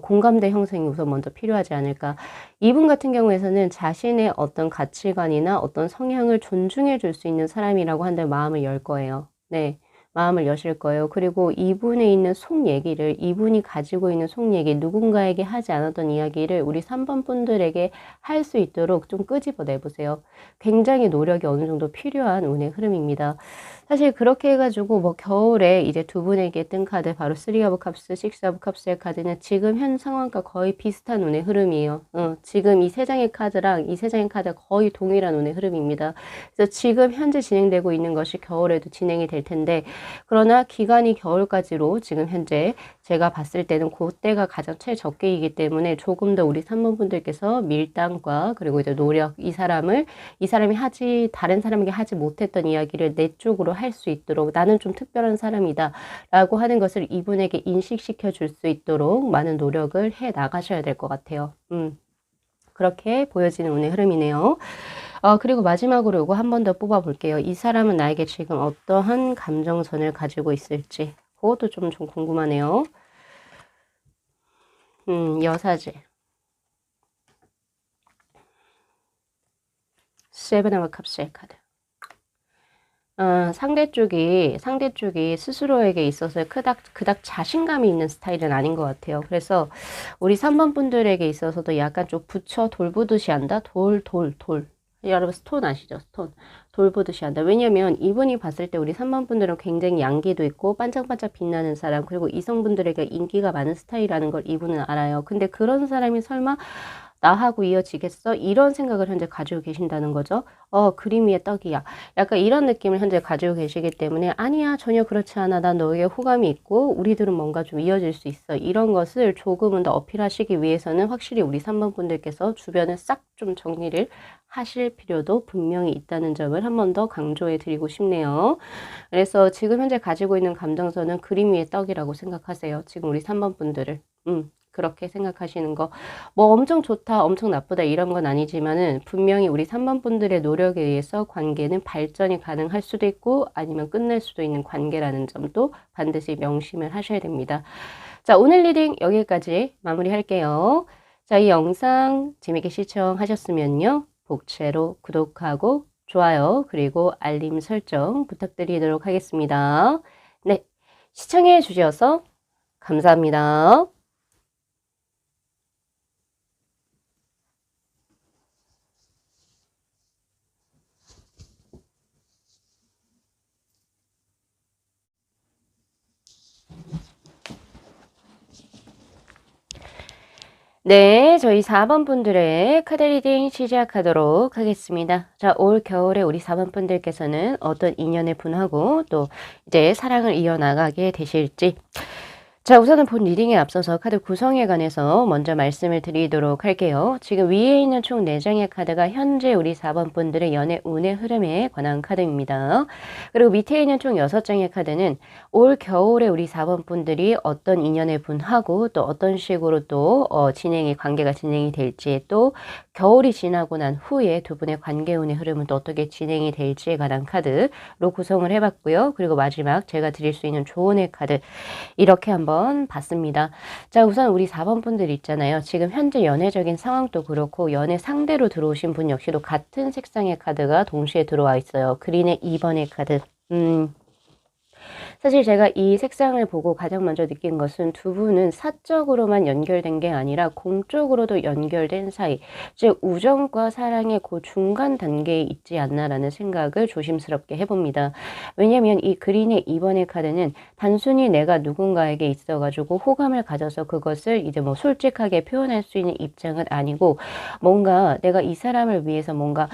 공감대 형성이 우선 먼저 필요하지 않을까. 이분 같은 경우에서는 자신의 어떤 가치관이나 어떤 성향을 존중해 줄 수 있는 사람이라고 한다면 마음을 열 거예요. 네. 마음을 여실 거예요. 그리고 이분에 있는 속 얘기를, 이분이 가지고 있는 속 얘기, 누군가에게 하지 않았던 이야기를 우리 3번 분들에게 할 수 있도록 좀 끄집어 내보세요. 굉장히 노력이 어느 정도 필요한 운의 흐름입니다. 사실 그렇게 해가지고 뭐 겨울에 이제 두 분에게 뜬 카드 바로 3 오브 컵스, 6 오브 컵스의 카드는 지금 현 상황과 거의 비슷한 운의 흐름이에요. 지금 이 세 장의 카드랑 이 세 장의 카드가 거의 동일한 운의 흐름입니다. 그래서 지금 현재 진행되고 있는 것이 겨울에도 진행이 될 텐데, 그러나 기간이 겨울까지로 지금 현재 제가 봤을 때는 그때가 가장 최적기이기 때문에 조금 더 우리 3번 분들께서 밀당과 그리고 이제 노력, 이 사람이 다른 사람에게 하지 못했던 이야기를 내 쪽으로 할 수 있도록, 나는 좀 특별한 사람이다 라고 하는 것을 이분에게 인식시켜 줄 수 있도록 많은 노력을 해 나가셔야 될 것 같아요. 그렇게 보여지는 운의 흐름이네요. 그리고 마지막으로 이거 한 번 더 뽑아 볼게요. 이 사람은 나에게 지금 어떠한 감정선을 가지고 있을지, 그것도 좀 궁금하네요. 여사제. 세븐 오브 컵스의 카드. 상대 쪽이 스스로에게 있어서 그닥 자신감이 있는 스타일은 아닌 것 같아요. 그래서 우리 3번 분들에게 있어서도 약간 좀 붙여 돌보듯이 한다? 돌. 여러분 스톤 아시죠? 스톤. 돌보듯이 한다. 왜냐면 이분이 봤을 때 우리 3번 분들은 굉장히 양기도 있고 반짝반짝 빛나는 사람, 그리고 이성분들에게 인기가 많은 스타일이라는 걸 이분은 알아요. 근데 그런 사람이 설마 나하고 이어지겠어? 이런 생각을 현재 가지고 계신다는 거죠. 그림 위에 떡이야. 약간 이런 느낌을 현재 가지고 계시기 때문에, 아니야, 전혀 그렇지 않아. 난 너에게 호감이 있고 우리들은 뭔가 좀 이어질 수 있어. 이런 것을 조금은 더 어필하시기 위해서는 확실히 우리 3번 분들께서 주변을 싹 좀 정리를 하실 필요도 분명히 있다는 점을 한 번 더 강조해 드리고 싶네요. 그래서 지금 현재 가지고 있는 감정선은 그림 위에 떡이라고 생각하세요. 지금 우리 3번 분들을. 그렇게 생각하시는 거. 뭐 엄청 좋다, 엄청 나쁘다 이런 건 아니지만은 분명히 우리 3번 분들의 노력에 의해서 관계는 발전이 가능할 수도 있고 아니면 끝낼 수도 있는 관계라는 점도 반드시 명심을 하셔야 됩니다. 자, 오늘 리딩 여기까지 마무리할게요. 자, 이 영상 재밌게 시청하셨으면요, 복채로 구독하고 좋아요 그리고 알림 설정 부탁드리도록 하겠습니다. 네, 시청해 주셔서 감사합니다. 네, 저희 4번 분들의 카드 리딩 시작하도록 하겠습니다. 자, 올 겨울에 우리 4번 분들께서는 어떤 인연을 분하고 또 이제 사랑을 이어나가게 되실지, 자, 우선은 본 리딩에 앞서서 카드 구성에 관해서 먼저 말씀을 드리도록 할게요. 지금 위에 있는 총 4장의 카드가 현재 우리 4번 분들의 연애 운의 흐름에 관한 카드입니다. 그리고 밑에 있는 총 6장의 카드는 올 겨울에 우리 4번 분들이 어떤 인연을 분하고 또 어떤 식으로 또 관계가 진행이 될지, 또 겨울이 지나고 난 후에 두 분의 관계 운의 흐름은 또 어떻게 진행이 될지에 관한 카드로 구성을 해봤고요. 그리고 마지막 제가 드릴 수 있는 조언의 카드, 이렇게 한번 봤습니다. 자, 우선 우리 4번 분들 있잖아요. 지금 현재 연애적인 상황도 그렇고 연애 상대로 들어오신 분 역시도 같은 색상의 카드가 동시에 들어와 있어요. 그린의 2번의 카드. 사실 제가 이 색상을 보고 가장 먼저 느낀 것은 두 분은 사적으로만 연결된 게 아니라 공적으로도 연결된 사이, 즉 우정과 사랑의 그 중간 단계에 있지 않나라는 생각을 조심스럽게 해봅니다. 왜냐면 이 그린의 2번의 카드는 단순히 내가 누군가에게 있어가지고 호감을 가져서 그것을 이제 뭐 솔직하게 표현할 수 있는 입장은 아니고, 뭔가 내가 이 사람을 위해서 뭔가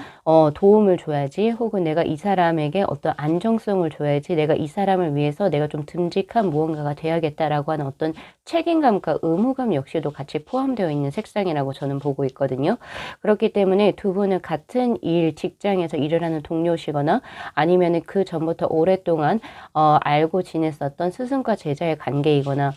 도움을 줘야지, 혹은 내가 이 사람에게 어떤 안정성을 줘야지, 내가 이 사람을 위해서 내가 좀 듬직한 무언가가 돼야겠다라고 하는 어떤 책임감과 의무감 역시도 같이 포함되어 있는 색상이라고 저는 보고 있거든요. 그렇기 때문에 두 분은 같은 일, 직장에서 일을 하는 동료시거나 아니면은 그 전부터 오랫동안 알고 지냈었던 스승과 제자의 관계이거나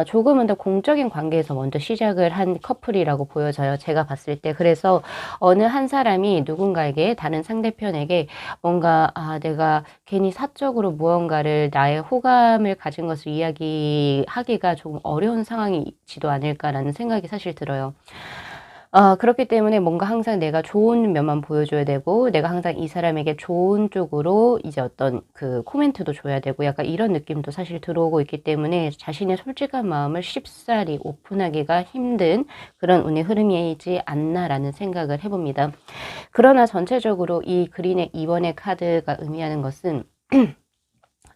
조금은 더 공적인 관계에서 먼저 시작을 한 커플이라고 보여져요. 제가 봤을 때. 그래서 어느 한 사람이 누군가에게, 다른 상대편에게 뭔가 내가 괜히 사적으로 무언가를, 나의 호감을 가진 것을 이야기하기가 조금 어려운 상황이지도 않을까라는 생각이 사실 들어요. 그렇기 때문에 뭔가 항상 내가 좋은 면만 보여줘야 되고, 내가 항상 이 사람에게 좋은 쪽으로 이제 어떤 그 코멘트도 줘야 되고, 약간 이런 느낌도 사실 들어오고 있기 때문에 자신의 솔직한 마음을 쉽사리 오픈하기가 힘든 그런 운의 흐름이지 않나라는 생각을 해봅니다. 그러나 전체적으로 이 그린의 2번의 카드가 의미하는 것은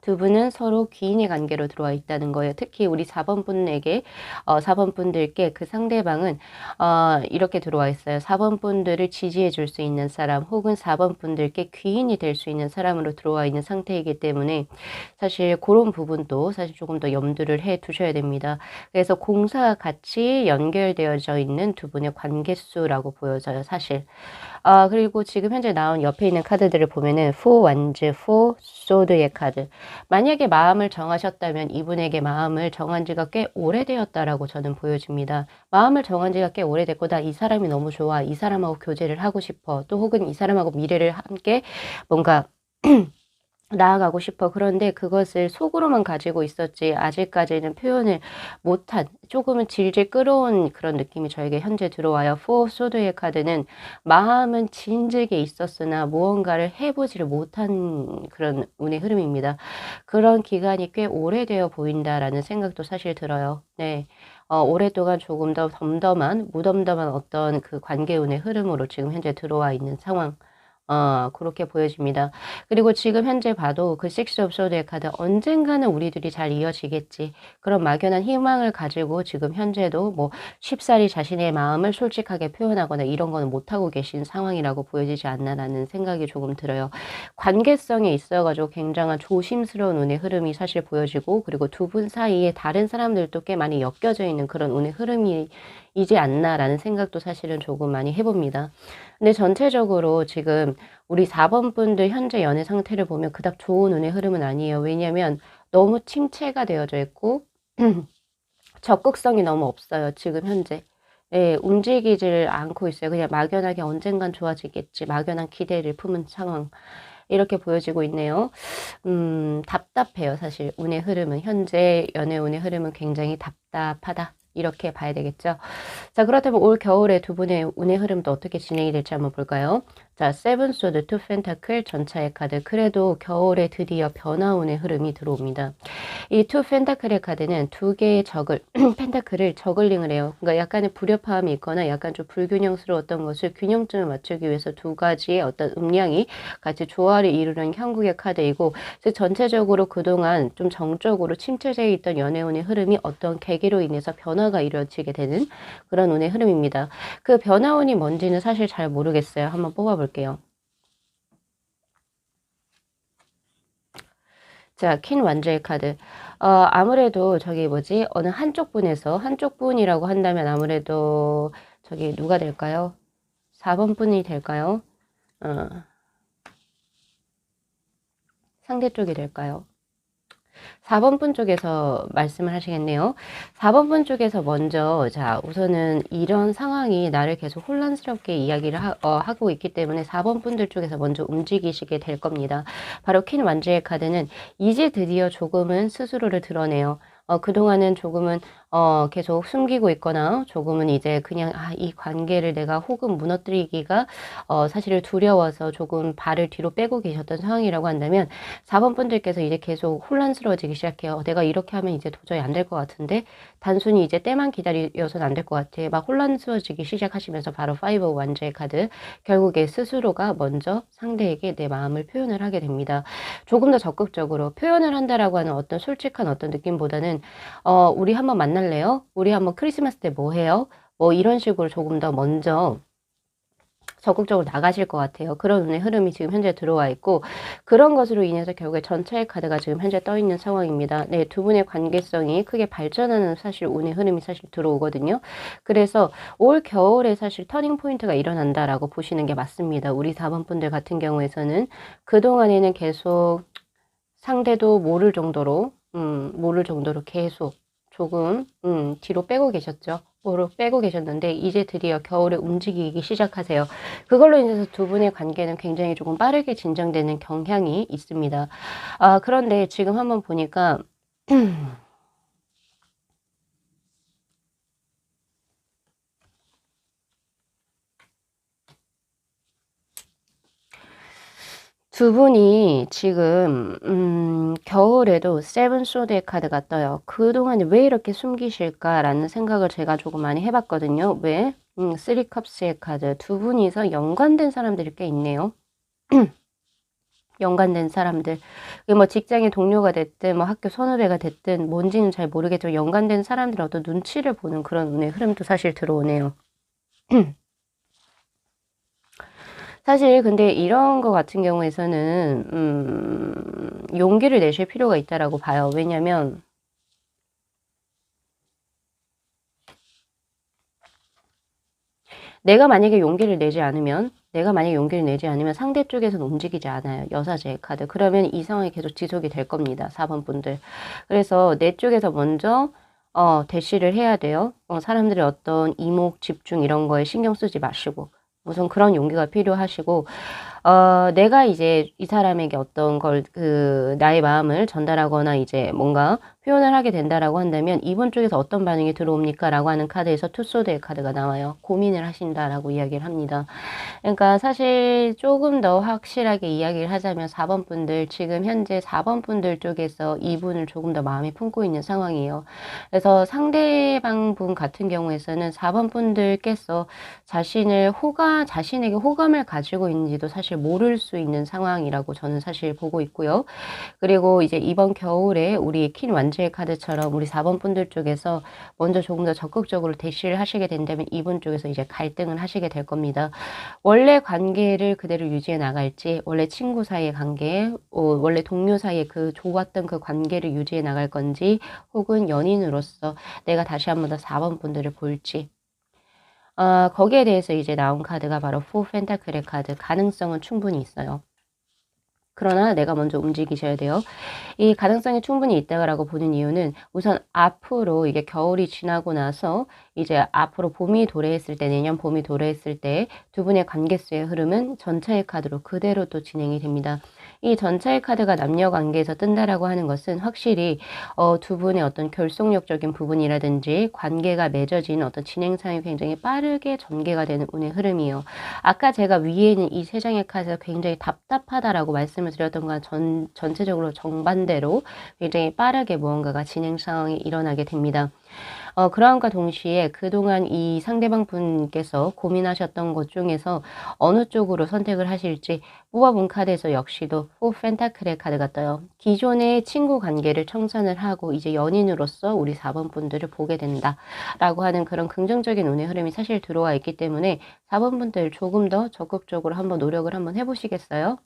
두 분은 서로 귀인의 관계로 들어와 있다는 거예요. 특히 우리 4번 분에게, 4번 분들께 그 상대방은, 이렇게 들어와 있어요. 4번 분들을 지지해 줄 수 있는 사람, 혹은 4번 분들께 귀인이 될 수 있는 사람으로 들어와 있는 상태이기 때문에 사실 그런 부분도 사실 조금 더 염두를 해 두셔야 됩니다. 그래서 공사와 같이 연결되어져 있는 두 분의 관계수라고 보여져요, 사실. 그리고 지금 현재 나온 옆에 있는 카드들을 보면은 4 완즈, 4 소드의 카드. 만약에 마음을 정하셨다면 이분에게 마음을 정한 지가 꽤 오래되었다라고 저는 보여집니다. 마음을 정한 지가 꽤 오래됐고, 나 이 사람이 너무 좋아, 이 사람하고 교제를 하고 싶어, 또 혹은 이 사람하고 미래를 함께 뭔가 나아가고 싶어. 그런데 그것을 속으로만 가지고 있었지 아직까지는 표현을 못한, 조금은 질질 끌어온 그런 느낌이 저에게 현재 들어와요. 4 소드의 카드는 마음은 진즉에 있었으나 무언가를 해보지를 못한 그런 운의 흐름입니다. 그런 기간이 꽤 오래되어 보인다라는 생각도 사실 들어요. 네. 오랫동안 조금 더 덤덤한, 무덤덤한 어떤 그 관계운의 흐름으로 지금 현재 들어와 있는 상황. 그렇게 보여집니다. 그리고 지금 현재 봐도 그 식스 오브 소드의 카드, 언젠가는 우리들이 잘 이어지겠지, 그런 막연한 희망을 가지고 지금 현재도 뭐 쉽사리 자신의 마음을 솔직하게 표현하거나 이런 거는 못하고 계신 상황이라고 보여지지 않나라는 생각이 조금 들어요. 관계성에 있어가지고 굉장한 조심스러운 운의 흐름이 사실 보여지고, 그리고 두 분 사이에 다른 사람들도 꽤 많이 엮여져 있는 그런 운의 흐름이지 않나라는 생각도 사실은 조금 많이 해봅니다. 근데 전체적으로 지금 우리 4번 분들 현재 연애 상태를 보면 그닥 좋은 운의 흐름은 아니에요. 왜냐면 너무 침체가 되어져 있고 적극성이 너무 없어요, 지금 현재. 예, 움직이질 않고 있어요. 그냥 막연하게 언젠간 좋아지겠지, 막연한 기대를 품은 상황. 이렇게 보여지고 있네요. 답답해요, 사실. 운의 흐름은, 현재 연애 운의 흐름은 굉장히 답답하다, 이렇게 봐야 되겠죠. 자, 그렇다면 올 겨울에 두 분의 운의 흐름도 어떻게 진행이 될지 한번 볼까요? 자, 세븐 소드, 투 펜타클, 전차의 카드. 그래도 겨울에 드디어 변화운의 흐름이 들어옵니다. 이 투 펜타클의 카드는 두 개의 펜타클을 저글링을 해요. 그러니까 약간의 불협화음이 있거나 약간 좀 불균형스러웠던 것을 균형점을 맞추기 위해서 두 가지의 어떤 음량이 같이 조화를 이루는 형국의 카드이고, 즉 전체적으로 그동안 좀 정적으로 침체되어 있던 연애운의 흐름이 어떤 계기로 인해서 변화가 이루어지게 되는 그런 운의 흐름입니다. 그 변화운이 뭔지는 사실 잘 모르겠어요. 한번 뽑아볼게요. 자, 퀸 완주의 카드. 아무래도 저기 뭐지? 어느 한쪽 분이라고 한다면 아무래도 저기 누가 될까요? 4번 분이 될까요? 어, 상대 쪽이 될까요? 4번 분 쪽에서 말씀을 하시겠네요. 4번 분 쪽에서 먼저, 자, 우선은 이런 상황이 나를 계속 혼란스럽게 이야기를 하고 있기 때문에 4번 분들 쪽에서 먼저 움직이시게 될 겁니다. 바로 퀸 완주의 카드는 이제 드디어 조금은 스스로를 드러내요. 그동안은 조금은 계속 숨기고 있거나 조금은 이제 그냥 이 관계를 내가 혹은 무너뜨리기가 사실 두려워서 조금 발을 뒤로 빼고 계셨던 상황이라고 한다면 4번 분들께서 이제 계속 혼란스러워지기 시작해요. 내가 이렇게 하면 이제 도저히 안 될 것 같은데 단순히 이제 때만 기다려서는 안 될 것 같아. 막 혼란스러워지기 시작하시면서 바로 5 완전의 카드 결국에 스스로가 먼저 상대에게 내 마음을 표현을 하게 됩니다. 조금 더 적극적으로 표현을 한다라고 하는 어떤 솔직한 어떤 느낌보다는 우리 한번 만날래요? 우리 한번 크리스마스 때 뭐 해요? 뭐 이런 식으로 조금 더 먼저 적극적으로 나가실 것 같아요. 그런 운의 흐름이 지금 현재 들어와 있고 그런 것으로 인해서 결국에 전차의 카드가 지금 현재 떠 있는 상황입니다. 네, 두 분의 관계성이 크게 발전하는 사실 운의 흐름이 사실 들어오거든요. 그래서 올 겨울에 사실 터닝 포인트가 일어난다라고 보시는 게 맞습니다. 우리 4번 분들 같은 경우에서는 그동안에는 계속 상대도 모를 정도로 계속 조금 뒤로 빼고 계셨죠. 뒤로 빼고 계셨는데 이제 드디어 겨울에 움직이기 시작하세요. 그걸로 인해서 두 분의 관계는 굉장히 조금 빠르게 진정되는 경향이 있습니다. 그런데 지금 한번 보니까 두 분이 지금 겨울에도 세븐 소드의 카드가 떠요. 그동안 왜 이렇게 숨기실까라는 생각을 제가 조금 많이 해봤거든요. 왜? 쓰리 컵스의 카드. 두 분이서 연관된 사람들이 꽤 있네요. 연관된 사람들. 뭐 직장의 동료가 됐든 뭐 학교 선후배가 됐든 뭔지는 잘 모르겠지만 연관된 사람들의 어떤 눈치를 보는 그런 운의 흐름도 사실 들어오네요. 사실 근데 이런 거 같은 경우에서는 용기를 내실 필요가 있다라고 봐요. 왜냐면 내가 만약에 용기를 내지 않으면 상대 쪽에서는 움직이지 않아요. 여사제의 카드. 그러면 이 상황이 계속 지속이 될 겁니다. 4번 분들. 그래서 내 쪽에서 먼저 대시를 해야 돼요. 사람들의 어떤 이목, 집중 이런 거에 신경 쓰지 마시고 우선 그런 용기가 필요하시고 내가 이제 이 사람에게 어떤 걸, 나의 마음을 전달하거나 이제 뭔가 표현을 하게 된다라고 한다면 이분 쪽에서 어떤 반응이 들어옵니까? 라고 하는 카드에서 투소드의 카드가 나와요. 고민을 하신다라고 이야기를 합니다. 그러니까 사실 조금 더 확실하게 이야기를 하자면 4번 분들, 지금 현재 4번 분들 쪽에서 이분을 조금 더 마음에 품고 있는 상황이에요. 그래서 상대방 분 같은 경우에서는 4번 분들께서 자신에게 호감을 가지고 있는지도 사실 모를 수 있는 상황이라고 저는 사실 보고 있고요. 그리고 이제 이번 겨울에 우리 퀸 완주의 카드처럼 우리 4번 분들 쪽에서 먼저 조금 더 적극적으로 대시를 하시게 된다면 이분 쪽에서 이제 갈등을 하시게 될 겁니다. 원래 관계를 그대로 유지해 나갈지, 원래 친구 사이의 관계, 원래 동료 사이의 그 좋았던 그 관계를 유지해 나갈 건지, 혹은 연인으로서 내가 다시 한 번 더 4번 분들을 볼지, 거기에 대해서 이제 나온 카드가 바로 4 펜타클의 카드. 가능성은 충분히 있어요. 그러나 내가 먼저 움직이셔야 돼요. 이 가능성이 충분히 있다고 보는 이유는 우선 앞으로 이게 겨울이 지나고 나서 이제 앞으로 봄이 도래했을 때, 내년 봄이 도래했을 때 두 분의 관계수의 흐름은 전차의 카드로 그대로 또 진행이 됩니다. 이 전차의 카드가 남녀 관계에서 뜬다라고 하는 것은 확실히 두 분의 어떤 결속력적인 부분이라든지 관계가 맺어진 어떤 진행상이 굉장히 빠르게 전개가 되는 운의 흐름이에요. 아까 제가 위에 있는 이 세 장의 카드가 굉장히 답답하다라고 말씀을 드렸던 건 전체적으로 정반대로 굉장히 빠르게 무언가가 진행 상황이 일어나게 됩니다. 그러함과 동시에 그동안 이 상대방 분께서 고민하셨던 것 중에서 어느 쪽으로 선택을 하실지 뽑아본 카드에서 역시도 4 펜타클의 카드가 떠요. 기존의 친구 관계를 청산을 하고 이제 연인으로서 우리 4번 분들을 보게 된다 라고 하는 그런 긍정적인 운의 흐름이 사실 들어와 있기 때문에 4번 분들 조금 더 적극적으로 한번 노력을 한번 해보시겠어요?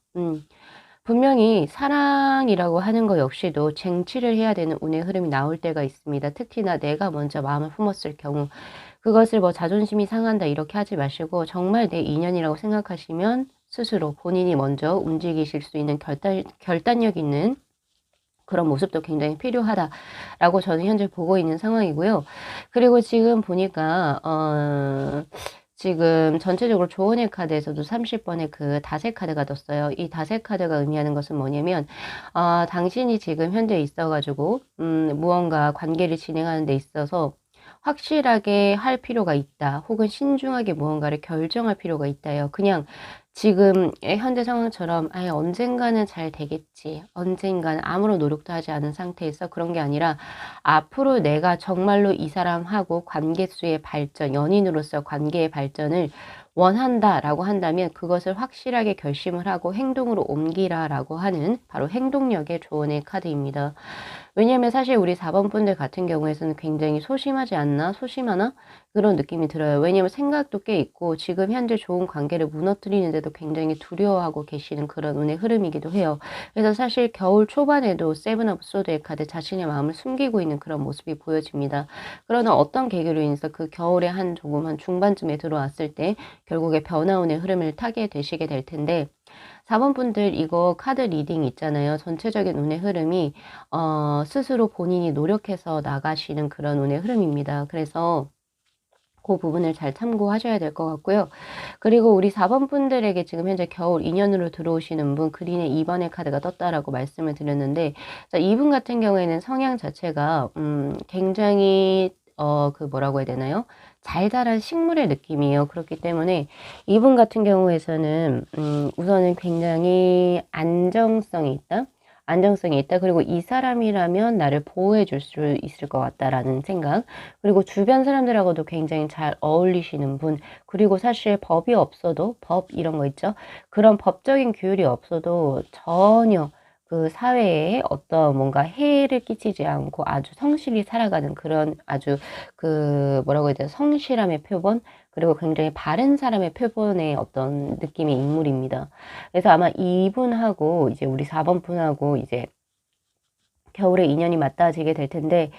분명히 사랑이라고 하는 것 역시도 쟁취를 해야 되는 운의 흐름이 나올 때가 있습니다. 특히나 내가 먼저 마음을 품었을 경우 그것을 뭐 자존심이 상한다 이렇게 하지 마시고 정말 내 인연이라고 생각하시면 스스로 본인이 먼저 움직이실 수 있는 결단력 있는 그런 모습도 굉장히 필요하다라고 저는 현재 보고 있는 상황이고요. 그리고 지금 보니까 지금 전체적으로 조언의 카드에서도 30번의 그 다세 카드가 떴어요. 이 다세 카드가 의미하는 것은 뭐냐면 당신이 지금 현재 있어 가지고 무언가 관계를 진행하는 데 있어서 확실하게 할 필요가 있다. 혹은 신중하게 무언가를 결정할 필요가 있다요. 그냥 지금의 현재 상황처럼 언젠가는 잘 되겠지. 언젠가는 아무런 노력도 하지 않은 상태에서 그런 게 아니라 앞으로 내가 정말로 이 사람하고 관계수의 발전, 연인으로서 관계의 발전을 원한다라고 한다면 그것을 확실하게 결심을 하고 행동으로 옮기라라고 하는 바로 행동력의 조언의 카드입니다. 왜냐하면 사실 우리 4번 분들 같은 경우에서는 굉장히 소심하지 않나? 소심하나? 그런 느낌이 들어요. 왜냐하면 생각도 꽤 있고 지금 현재 좋은 관계를 무너뜨리는데도 굉장히 두려워하고 계시는 그런 운의 흐름이기도 해요. 그래서 사실 겨울 초반에도 세븐 오브 소드의 카드 자신의 마음을 숨기고 있는 그런 모습이 보여집니다. 그러나 어떤 계기로 인해서 그 겨울에 조금 한 중반쯤에 들어왔을 때 결국에 변화운의 흐름을 타게 되시게 될 텐데 4번 분들 이거 카드 리딩 있잖아요. 전체적인 운의 흐름이 스스로 본인이 노력해서 나가시는 그런 운의 흐름입니다. 그래서 그 부분을 잘 참고하셔야 될 것 같고요. 그리고 우리 4번 분들에게 지금 현재 겨울 인연으로 들어오시는 분 그린의 2번의 카드가 떴다라고 말씀을 드렸는데 자, 이분 같은 경우에는 성향 자체가 굉장히 그 뭐라고 해야 되나요? 잘 자란 식물의 느낌이에요. 그렇기 때문에 이분 같은 경우에서는 우선은 굉장히 안정성이 있다. 안정성이 있다. 그리고 이 사람이라면 나를 보호해 줄 수 있을 것 같다라는 생각. 그리고 주변 사람들하고도 굉장히 잘 어울리시는 분. 그리고 사실 법이 없어도 법 이런 거 있죠. 그런 법적인 규율이 없어도 전혀 그 사회에 어떤 뭔가 해를 끼치지 않고 아주 성실히 살아가는 그런 아주 그 뭐라고 해야 되나 성실함의 표본 그리고 굉장히 바른 사람의 표본의 어떤 느낌의 인물입니다. 그래서 아마 이분하고 이제 우리 4번 분하고 이제 겨울에 인연이 맞닿아지게 될 텐데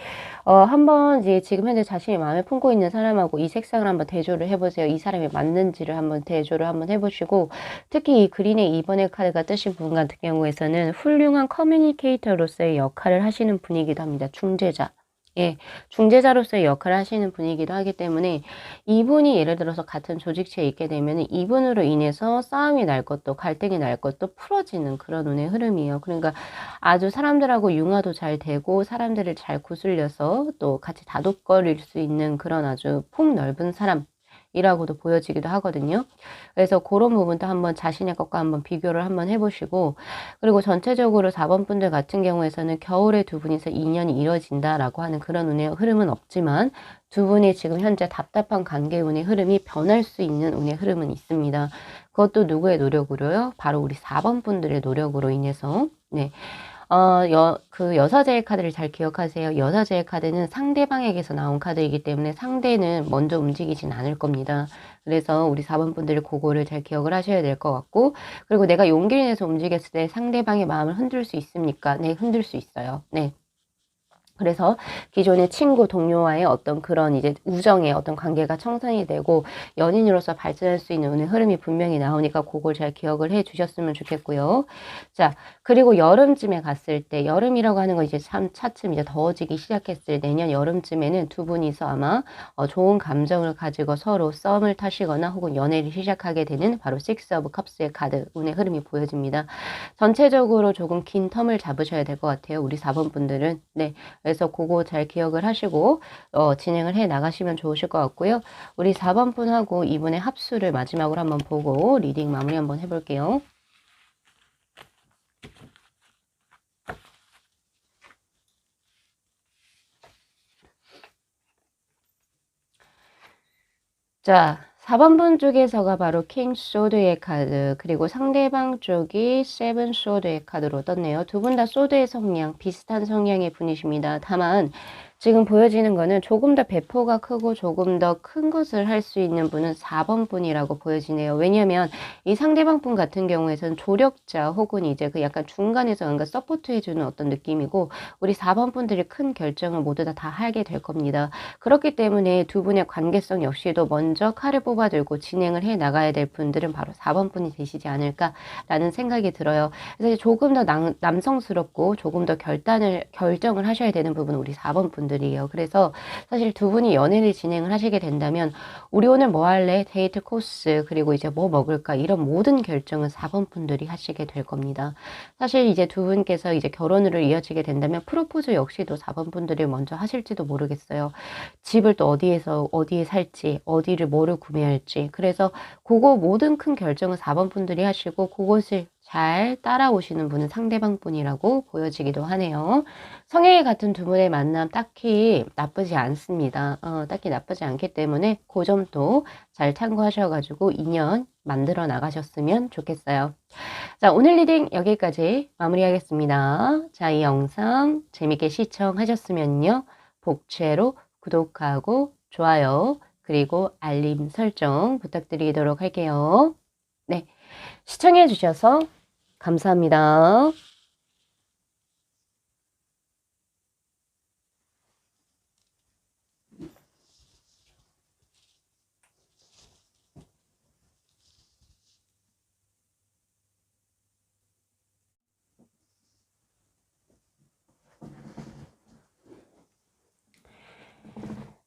한번 이제 지금 현재 자신이 마음에 품고 있는 사람하고 이 색상을 한번 대조를 해보세요. 이 사람이 맞는지를 한번 대조를 한번 해보시고 특히 이 그린의 2번의 카드가 뜨신 분 같은 경우에서는 훌륭한 커뮤니케이터로서의 역할을 하시는 분이기도 합니다. 중재자. 예, 중재자로서의 역할을 하시는 분이기도 하기 때문에 이분이 예를 들어서 같은 조직체에 있게 되면 이분으로 인해서 싸움이 날 것도 갈등이 날 것도 풀어지는 그런 운의 흐름이에요. 그러니까 아주 사람들하고 융화도 잘 되고 사람들을 잘 구슬려서 또 같이 다독거릴 수 있는 그런 아주 폭넓은 사람이라고도 보여지기도 하거든요. 그래서 그런 부분도 한번 자신의 것과 한번 비교를 한번 해보시고 그리고 전체적으로 4번 분들 같은 경우에서는 겨울에 두 분이서 인연이 이뤄진다라고 하는 그런 운의 흐름은 없지만 두 분이 지금 현재 답답한 관계 운의 흐름이 변할 수 있는 운의 흐름은 있습니다. 그것도 누구의 노력으로요? 바로 우리 4번 분들의 노력으로 인해서 네. 그 여사제의 카드를 잘 기억하세요. 여사제의 카드는 상대방에게서 나온 카드이기 때문에 상대는 먼저 움직이진 않을 겁니다. 그래서 우리 4번 분들이 그거를 잘 기억을 하셔야 될 것 같고 그리고 내가 용기를 내서 움직였을 때 상대방의 마음을 흔들 수 있습니까? 네, 흔들 수 있어요. 네. 그래서 기존의 친구, 동료와의 어떤 그런 이제 우정의 어떤 관계가 청산이 되고 연인으로서 발전할 수 있는 운의 흐름이 분명히 나오니까 그걸 잘 기억을 해 주셨으면 좋겠고요. 자, 그리고 여름쯤에 갔을 때 여름이라고 하는 건 이제 참 차츰 이제 더워지기 시작했을 내년 여름쯤에는 두 분이서 아마 좋은 감정을 가지고 서로 썸을 타시거나 혹은 연애를 시작하게 되는 바로 식스 오브 컵스의 카드 운의 흐름이 보여집니다. 전체적으로 조금 긴 텀을 잡으셔야 될 것 같아요. 우리 4번 분들은. 네. 그래서 그거 잘 기억을 하시고 진행을 해 나가시면 좋으실 것 같고요. 우리 4번 분하고 이분의 합수를 마지막으로 한번 보고 리딩 마무리 한번 해볼게요. 자, 4번 분 쪽에서가 바로 킹 소드의 카드 그리고 상대방 쪽이 세븐 소드의 카드로 떴네요. 두 분 다 소드의 성향 비슷한 성향의 분이십니다. 다만 지금 보여지는 거는 조금 더 배포가 크고 조금 더 큰 것을 할 수 있는 분은 4번 분이라고 보여지네요. 왜냐하면 이 상대방 분 같은 경우에서는 조력자 혹은 이제 그 약간 중간에서 뭔가 서포트 해주는 어떤 느낌이고 우리 4번 분들이 큰 결정을 모두 다 하게 될 겁니다. 그렇기 때문에 두 분의 관계성 역시도 먼저 칼을 뽑아들고 진행을 해 나가야 될 분들은 바로 4번 분이 되시지 않을까라는 생각이 들어요. 그래서 조금 더 남성스럽고 조금 더 결정을 하셔야 되는 부분은 우리 4번 분들 분들이에요. 그래서 사실 두 분이 연애를 진행을 하시게 된다면 우리 오늘 뭐 할래? 데이트 코스 그리고 이제 뭐 먹을까? 이런 모든 결정은 4번 분들이 하시게 될 겁니다. 사실 이제 두 분께서 이제 결혼으로 이어지게 된다면 프로포즈 역시도 4번 분들이 먼저 하실지도 모르겠어요. 집을 또 어디에 살지, 어디를 뭐를 구매할지. 그래서 그거 모든 큰 결정은 4번 분들이 하시고 그것을 잘 따라오시는 분은 상대방 분이라고 보여지기도 하네요. 성향이 같은 두 분의 만남 딱히 나쁘지 않습니다. 딱히 나쁘지 않기 때문에 그 점도 잘 참고하셔가지고 인연 만들어 나가셨으면 좋겠어요. 자, 오늘 리딩 여기까지 마무리하겠습니다. 자, 이 영상 재밌게 시청하셨으면요. 복채로 구독하고 좋아요 그리고 알림 설정 부탁드리도록 할게요. 네, 시청해 주셔서 감사합니다.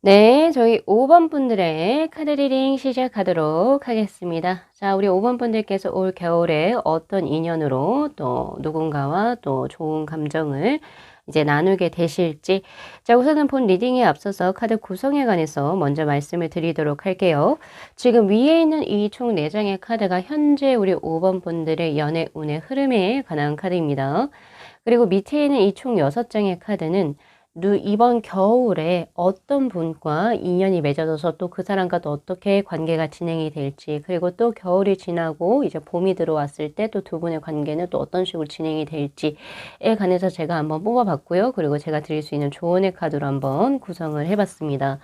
네, 저희 5번 분들의 카드 리딩 시작하도록 하겠습니다. 자, 우리 5번 분들께서 올 겨울에 어떤 인연으로 또 누군가와 또 좋은 감정을 이제 나누게 되실지. 자, 우선은 본 리딩에 앞서서 카드 구성에 관해서 먼저 말씀을 드리도록 할게요. 지금 위에 있는 이 총 4장의 카드가 현재 우리 5번 분들의 연애 운의 흐름에 관한 카드입니다. 그리고 밑에 있는 이 총 6장의 카드는 이번 겨울에 어떤 분과 인연이 맺어져서 또 그 사람과 또 어떻게 관계가 진행이 될지, 그리고 또 겨울이 지나고 이제 봄이 들어왔을 때 또 두 분의 관계는 또 어떤 식으로 진행이 될지에 관해서 제가 한번 뽑아봤고요. 그리고 제가 드릴 수 있는 조언의 카드로 한번 구성을 해봤습니다.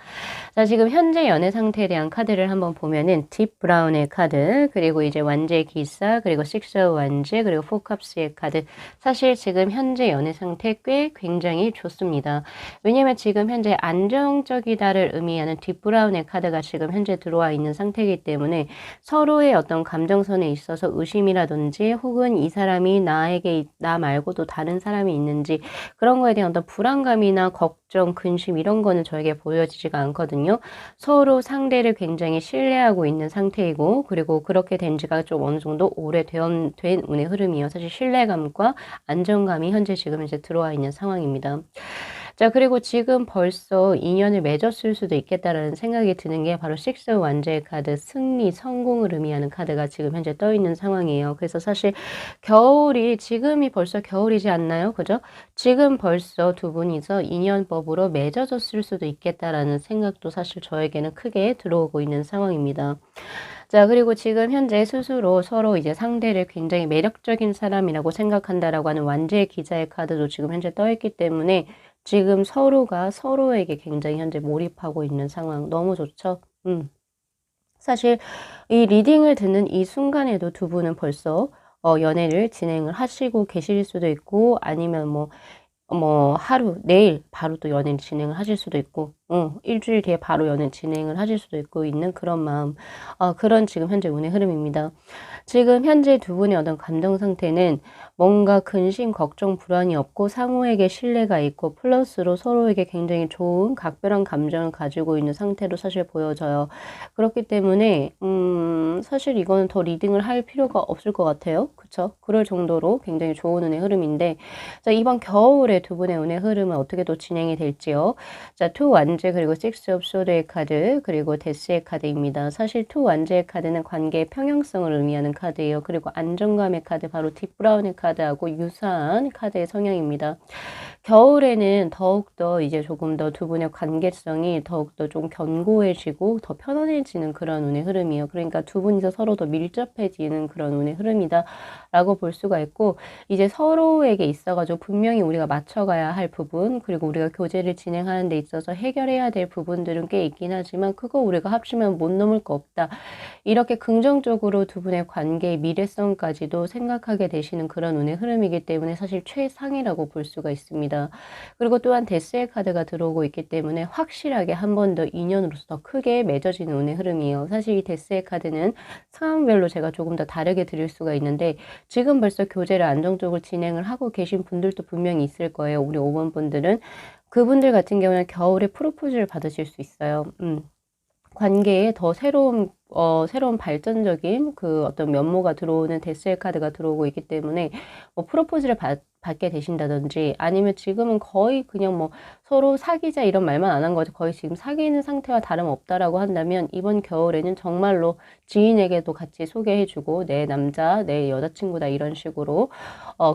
자, 지금 현재 연애 상태에 대한 카드를 한번 보면은 딥 브라운의 카드, 그리고 이제 완제 기사, 그리고 식스 완제, 그리고 포캅스의 카드. 사실 지금 현재 연애 상태 꽤 굉장히 좋습니다. 왜냐면 지금 현재 안정적이다를 의미하는 딥 브라운의 카드가 지금 현재 들어와 있는 상태이기 때문에 서로의 어떤 감정선에 있어서 의심이라든지 혹은 이 사람이 나 말고도 다른 사람이 있는지 그런 거에 대한 어떤 불안감이나 걱정, 근심 이런 거는 저에게 보여지지가 않거든요. 서로 상대를 굉장히 신뢰하고 있는 상태이고 그리고 그렇게 된 지가 좀 어느 정도 오래된 운의 흐름이요. 사실 신뢰감과 안정감이 현재 들어와 있는 상황입니다. 자, 그리고 지금 벌써 인연을 맺었을 수도 있겠다라는 생각이 드는 게 바로 식스 완제의 카드, 승리, 성공을 의미하는 카드가 지금 현재 떠 있는 상황이에요. 그래서 사실 지금이 벌써 겨울이지 않나요? 그죠? 지금 벌써 두 분이서 인연법으로 맺어졌을 수도 있겠다라는 생각도 사실 저에게는 크게 들어오고 있는 상황입니다. 자, 그리고 지금 현재 스스로 서로 이제 상대를 굉장히 매력적인 사람이라고 생각한다라고 하는 완제의 기자의 카드도 지금 현재 떠 있기 때문에 지금 서로가 서로에게 굉장히 현재 몰입하고 있는 상황. 너무 좋죠? 사실 이 리딩을 듣는 이 순간에도 두 분은 벌써 연애를 진행을 하시고 계실 수도 있고 아니면 하루, 내일 바로 또 연애를 진행을 하실 수도 있고, 일주일 뒤에 바로 연애 진행을 하실 수도 있고 있는 그런 마음, 그런 지금 현재 운의 흐름입니다. 지금 현재 두 분의 어떤 감정 상태는 뭔가 근심, 걱정, 불안이 없고 상호에게 신뢰가 있고 플러스로 서로에게 굉장히 좋은 각별한 감정을 가지고 있는 상태로 사실 보여져요. 그렇기 때문에 사실 이거는 더 리딩을 할 필요가 없을 것 같아요. 그쵸? 그럴 정도로 굉장히 좋은 운의 흐름인데 자, 이번 겨울에 두 분의 운의 흐름은 어떻게 또 진행이 될지요. 자, 투 완제 그리고 식스 옵 소드의 카드 그리고 데스의 카드입니다. 사실 투 완제의 카드는 관계의 평형성을 의미하는 카드예요. 그리고 안정감의 카드 바로 딥 브라운의 카드하고 유사한 카드의 성향입니다. 겨울에는 더욱더 이제 조금 더 두 분의 관계성이 더욱더 좀 견고해지고 더 편안해지는 그런 운의 흐름이에요. 그러니까 두 분이서 서로 더 밀접해지는 그런 운의 흐름이다 라고 볼 수가 있고 이제 서로에게 있어가지고 분명히 우리가 맞춰가야 할 부분 그리고 우리가 교제를 진행하는 데 있어서 해결해야 될 부분들은 꽤 있긴 하지만 그거 우리가 합치면 못 넘을 거 없다. 이렇게 긍정적으로 두 분의 관계의 미래성까지도 생각하게 되시는 그런 운의 흐름이기 때문에 사실 최상이라고 볼 수가 있습니다. 그리고 또한 데스의 카드가 들어오고 있기 때문에 확실하게 한 번 더 인연으로서 더 크게 맺어지는 운의 흐름이에요. 사실 이 데스의 카드는 상황별로 제가 조금 더 다르게 드릴 수가 있는데 지금 벌써 교제를 안정적으로 진행을 하고 계신 분들도 분명히 있을 거예요. 우리 5번 분들은 그분들 같은 경우는 겨울에 프로포즈를 받으실 수 있어요. 관계에 더 새로운 발전적인 그 어떤 면모가 들어오는 데스의 카드가 들어오고 있기 때문에 뭐 프로포즈를 받게 되신다든지 아니면 지금은 거의 그냥 뭐 서로 사귀자 이런 말만 안 한 거죠. 거의 지금 사귀는 상태와 다름없다라고 한다면 이번 겨울에는 정말로 지인에게도 같이 소개해주고 내 남자, 내 여자친구다 이런 식으로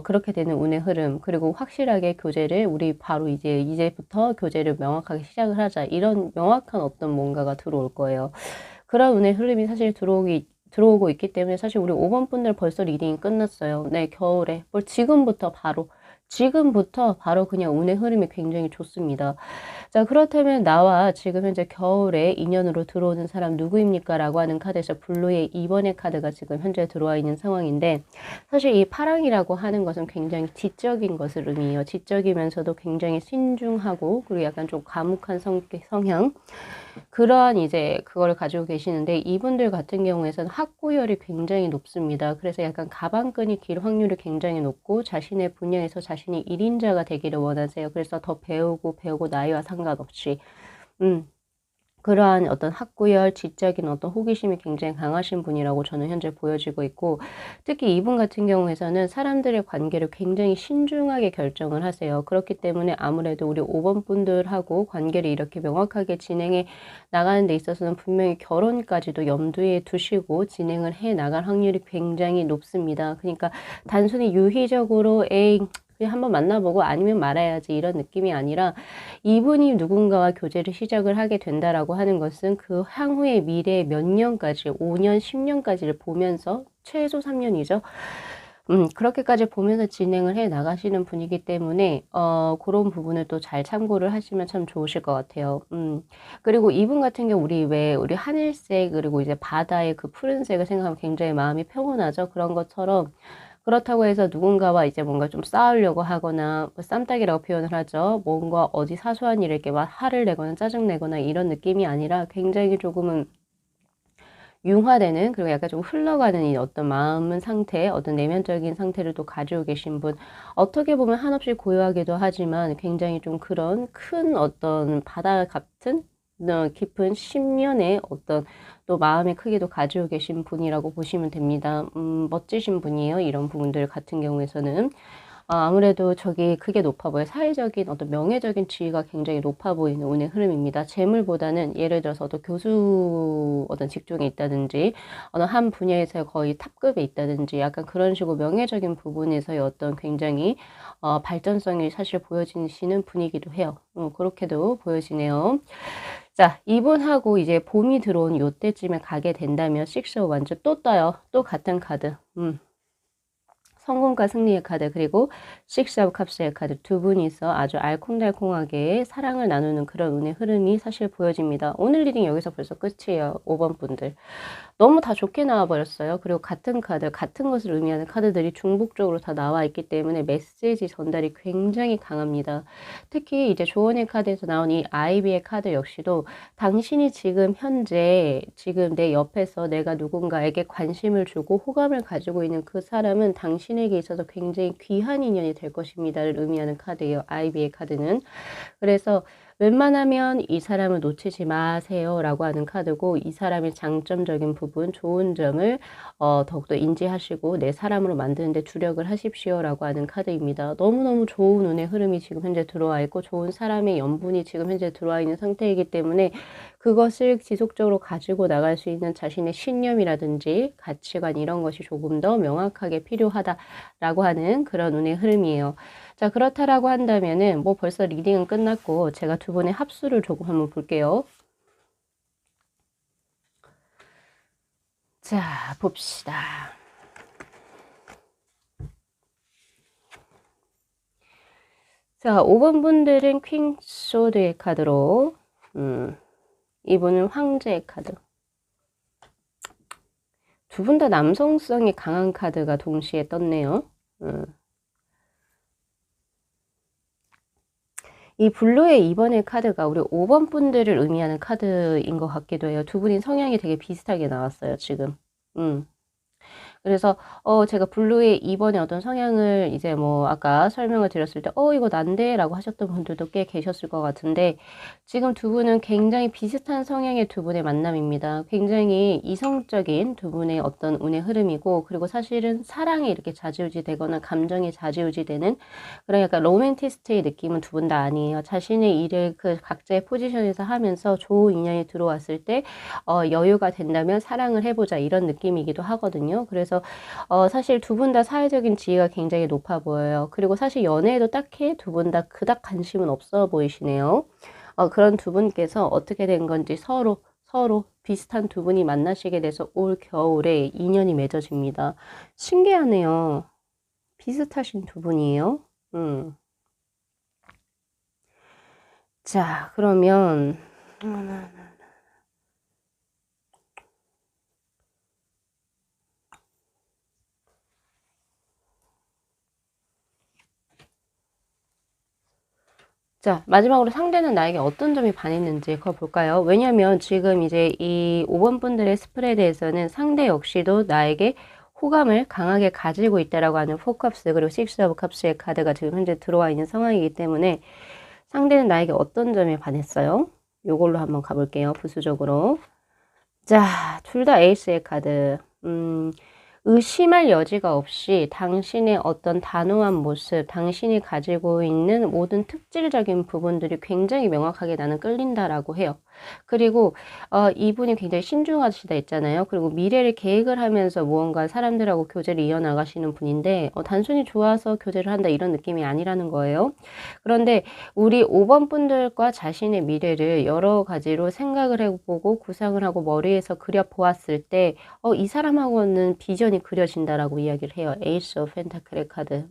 그렇게 되는 운의 흐름, 그리고 확실하게 교제를 우리 바로 이제부터 교제를 명확하게 시작을 하자 이런 명확한 어떤 뭔가가 들어올 거예요. 그런 운의 흐름이 사실 들어오고 있기 때문에 사실 우리 5번 분들 벌써 리딩이 끝났어요. 네, 겨울에. 지금부터 바로 그냥 운의 흐름이 굉장히 좋습니다. 자, 그렇다면 나와 지금 현재 겨울에 인연으로 들어오는 사람 누구입니까? 라고 하는 카드에서 블루의 2번의 카드가 지금 현재 들어와 있는 상황인데, 사실 이 파랑이라고 하는 것은 굉장히 지적인 것을 의미해요. 지적이면서도 굉장히 신중하고 그리고 약간 좀 과묵한 성향, 그러한 이제 그거를 가지고 계시는데, 이분들 같은 경우에는 학구열이 굉장히 높습니다. 그래서 약간 가방끈이 길 확률이 굉장히 높고 자신의 분야에서 자신이 1인자가 되기를 원하세요. 그래서 더 배우고 나이와 상관없이 그러한 어떤 학구열, 지적인 어떤 호기심이 굉장히 강하신 분이라고 저는 현재 보여지고 있고, 특히 이분 같은 경우에는 사람들의 관계를 굉장히 신중하게 결정을 하세요. 그렇기 때문에 아무래도 우리 5번 분들하고 관계를 이렇게 명확하게 진행해 나가는 데 있어서는 분명히 결혼까지도 염두에 두시고 진행을 해 나갈 확률이 굉장히 높습니다. 그러니까 단순히 유희적으로 그냥 한번 만나보고 아니면 말아야지 이런 느낌이 아니라, 이분이 누군가와 교제를 시작을 하게 된다라고 하는 것은 그 향후의 미래 몇 년까지, 5년, 10년까지를 보면서, 최소 3년이죠. 그렇게까지 보면서 진행을 해 나가시는 분이기 때문에 그런 부분을 또 잘 참고를 하시면 참 좋으실 것 같아요. 그리고 이분 같은 경우 우리 하늘색 그리고 이제 바다의 그 푸른색을 생각하면 굉장히 마음이 평온하죠. 그런 것처럼, 그렇다고 해서 누군가와 이제 뭔가 좀 싸우려고 하거나, 뭐 쌈딱이라고 표현을 하죠. 뭔가 어디 사소한 일에 이렇게 막 화를 내거나 짜증내거나 이런 느낌이 아니라 굉장히 조금은 융화되는, 그리고 약간 좀 흘러가는 이 어떤 마음은 상태, 어떤 내면적인 상태를 또 가지고 계신 분, 어떻게 보면 한없이 고요하기도 하지만 굉장히 좀 그런 큰 어떤 바다 같은 깊은 심연의 어떤 또 마음의 크기도 가지고 계신 분이라고 보시면 됩니다. 멋지신 분이에요. 이런 부분들 같은 경우에서는. 아무래도 저기 그게 높아 보여요. 사회적인 어떤 명예적인 지위가 굉장히 높아 보이는 운의 흐름입니다. 재물보다는 예를 들어서 어떤 교수 어떤 직종에 있다든지 어느 한 분야에서 거의 탑급에 있다든지 약간 그런 식으로 명예적인 부분에서의 어떤 굉장히 발전성이 사실 보여지시는 분이기도 해요. 그렇게도 보여지네요. 자, 이분하고 이제 봄이 들어온 요때쯤에 가게 된다면 식스 오브 완즈 또 떠요. 또 같은 카드. 성공과 승리의 카드, 그리고 식스 오브 컵스의 카드, 두 분이서 아주 알콩달콩하게 사랑을 나누는 그런 운의 흐름이 사실 보여집니다. 오늘 리딩 여기서 벌써 끝이에요. 5번 분들. 너무 다 좋게 나와버렸어요. 그리고 같은 카드, 같은 것을 의미하는 카드들이 중복적으로 다 나와 있기 때문에 메시지 전달이 굉장히 강합니다. 특히 이제 조언의 카드에서 나온 이 아이비의 카드 역시도, 당신이 지금 현재 지금 내 옆에서 내가 누군가에게 관심을 주고 호감을 가지고 있는 그 사람은 당신에게 있어서 굉장히 귀한 인연이 될 것입니다를 의미하는 카드예요. 아이비의 카드는. 그래서 웬만하면 이 사람을 놓치지 마세요 라고 하는 카드고, 이 사람의 장점적인 부분, 좋은 점을 더욱더 인지하시고 내 사람으로 만드는 데 주력을 하십시오 라고 하는 카드입니다. 너무너무 좋은 운의 흐름이 지금 현재 들어와 있고, 좋은 사람의 연분이 지금 현재 들어와 있는 상태이기 때문에 그것을 지속적으로 가지고 나갈 수 있는 자신의 신념이라든지 가치관, 이런 것이 조금 더 명확하게 필요하다라고 하는 그런 운의 흐름이에요. 자, 그렇다라고 한다면은 뭐 벌써 리딩은 끝났고 제가 두 분의 합수를 조금 한번 볼게요. 자, 봅시다. 자, 5번 분들은 퀸 소드의 카드로, 이분은 황제의 카드. 두 분 다 남성성이 강한 카드가 동시에 떴네요. 이 블루의 2번의 카드가 우리 5번 분들을 의미하는 카드인 것 같기도 해요. 두 분이 성향이 되게 비슷하게 나왔어요, 지금. 그래서 제가 블루의 2번의 어떤 성향을 이제 뭐 아까 설명을 드렸을 때 이거 난데 라고 하셨던 분들도 꽤 계셨을 것 같은데, 지금 두 분은 굉장히 비슷한 성향의 두 분의 만남입니다. 굉장히 이성적인 두 분의 어떤 운의 흐름이고, 그리고 사실은 사랑에 이렇게 좌지우지 되거나 감정에 좌지우지 되는 그런 약간 로맨티스트의 느낌은 두 분 다 아니에요. 자신의 일을 그 각자의 포지션에서 하면서 좋은 인연이 들어왔을 때 여유가 된다면 사랑을 해보자, 이런 느낌이기도 하거든요. 그래서 사실 두 분 다 사회적인 지위가 굉장히 높아 보여요. 그리고 사실 연애에도 딱히 두 분 다 그닥 관심은 없어 보이시네요. 그런 두 분께서 어떻게 된 건지 서로 비슷한 두 분이 만나시게 돼서 올 겨울에 인연이 맺어집니다. 신기하네요. 비슷하신 두 분이에요. 자, 그러면 자, 마지막으로 상대는 나에게 어떤 점이 반했는지 그거 볼까요? 왜냐면 지금 이제 이 5번 분들의 스프레드에서는 상대 역시도 나에게 호감을 강하게 가지고 있다라고 하는 4컵스 그리고 6 오브 컵스의 카드가 지금 현재 들어와 있는 상황이기 때문에 상대는 나에게 어떤 점이 반했어요? 요걸로 한번 가볼게요. 부수적으로. 자, 둘 다 에이스의 카드. 의심할 여지가 없이 당신의 어떤 단호한 모습, 당신이 가지고 있는 모든 특질적인 부분들이 굉장히 명확하게 나는 끌린다라고 해요. 그리고 이분이 굉장히 신중하시다 했잖아요. 그리고 미래를 계획을 하면서 무언가 사람들하고 교제를 이어나가시는 분인데 단순히 좋아서 교제를 한다 이런 느낌이 아니라는 거예요. 그런데 우리 5번 분들과 자신의 미래를 여러 가지로 생각을 해보고 구상을 하고 머리에서 그려보았을 때 이 사람하고는 비전이 그려진다라고 이야기를 해요. 에이스 오브 펜타클의 카드.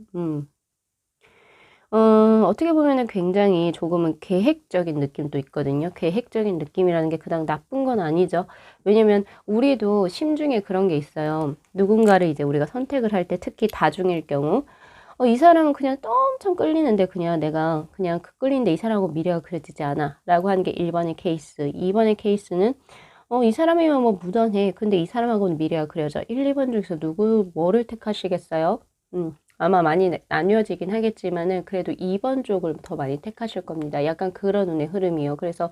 어떻게 보면은 굉장히 조금은 계획적인 느낌도 있거든요. 계획적인 느낌이라는 게 그닥 나쁜 건 아니죠. 왜냐면 우리도 심중에 그런 게 있어요. 누군가를 이제 우리가 선택을 할 때 특히 다중일 경우 이 사람은 그냥 또 엄청 끌리는데 그냥 내가 그냥 그 끌리는데 이 사람하고 미래가 그려지지 않아 라고 하는 게 1번의 케이스. 2번의 케이스는 이 사람이면 뭐 무던해. 근데 이 사람하고는 미래가 그려져. 1, 2번 중에서 뭐를 택하시겠어요? 아마 많이 나뉘어지긴 하겠지만은 그래도 2번 쪽을 더 많이 택하실 겁니다. 약간 그런 운의 흐름이요. 그래서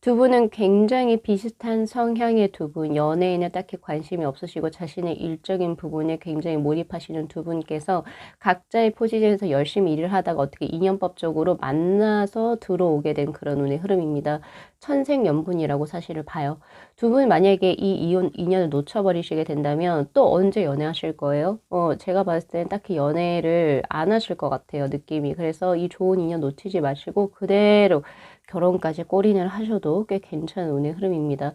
두 분은 굉장히 비슷한 성향의 두 분, 연애에는 딱히 관심이 없으시고 자신의 일적인 부분에 굉장히 몰입하시는 두 분께서 각자의 포지션에서 열심히 일을 하다가 어떻게 인연법적으로 만나서 들어오게 된 그런 운의 흐름입니다. 천생연분이라고 사실을 봐요. 두 분이 만약에 이 인연을 놓쳐버리시게 된다면 또 언제 연애하실 거예요? 제가 봤을 때는 딱히 연애를 안 하실 것 같아요, 느낌이. 그래서 이 좋은 인연 놓치지 마시고 그대로 결혼까지 골인을 하셔도 꽤 괜찮은 운의 흐름입니다.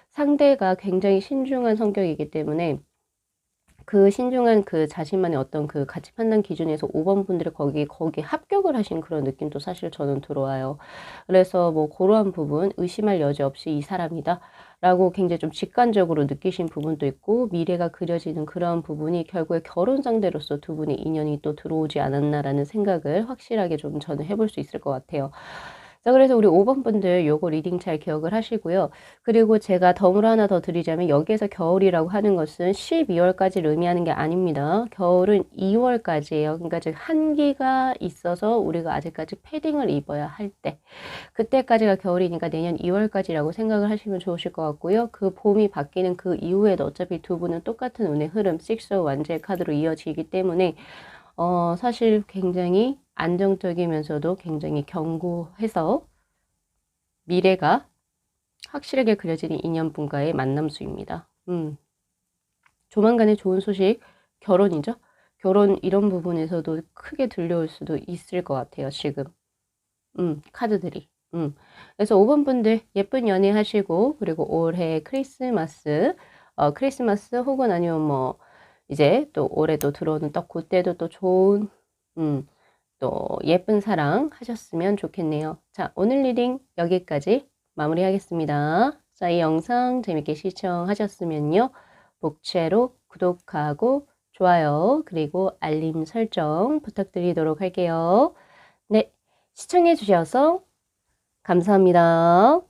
상대가 굉장히 신중한 성격이기 때문에 그 신중한 그 자신만의 어떤 그 가치 판단 기준에서 5번 분들이 거기 합격을 하신 그런 느낌도 사실 저는 들어와요. 그래서 뭐 그러한 부분 의심할 여지 없이 이 사람이다 라고 굉장히 좀 직관적으로 느끼신 부분도 있고 미래가 그려지는 그런 부분이 결국에 결혼 상대로서 두 분의 인연이 또 들어오지 않았나라는 생각을 확실하게 좀 저는 해볼 수 있을 것 같아요. 자, 그래서 우리 5번 분들 요거 리딩 잘 기억을 하시고요. 그리고 제가 덤으로 하나 더 드리자면 여기에서 겨울이라고 하는 것은 12월까지를 의미하는 게 아닙니다. 겨울은 2월까지예요. 그러니까 즉 한기가 있어서 우리가 아직까지 패딩을 입어야 할 때 그때까지가 겨울이니까 내년 2월까지라고 생각을 하시면 좋으실 것 같고요. 그 봄이 바뀌는 그 이후에도 어차피 두 분은 똑같은 운의 흐름 6 완제의 카드로 이어지기 때문에 사실 굉장히 안정적이면서도 굉장히 견고해서 미래가 확실하게 그려지는 인연분과의 만남수입니다. 조만간에 좋은 소식, 결혼이죠? 결혼 이런 부분에서도 크게 들려올 수도 있을 것 같아요, 지금. 카드들이. 그래서 5번 분들 예쁜 연애 하시고, 그리고 올해 크리스마스 혹은 아니면 뭐, 이제 또 올해 또 들어오는 딱 그때도 또 좋은, 또 예쁜 사랑 하셨으면 좋겠네요. 자, 오늘 리딩 여기까지 마무리하겠습니다. 자, 이 영상 재밌게 시청하셨으면요. 복채로 구독하고 좋아요, 그리고 알림 설정 부탁드리도록 할게요. 네, 시청해 주셔서 감사합니다.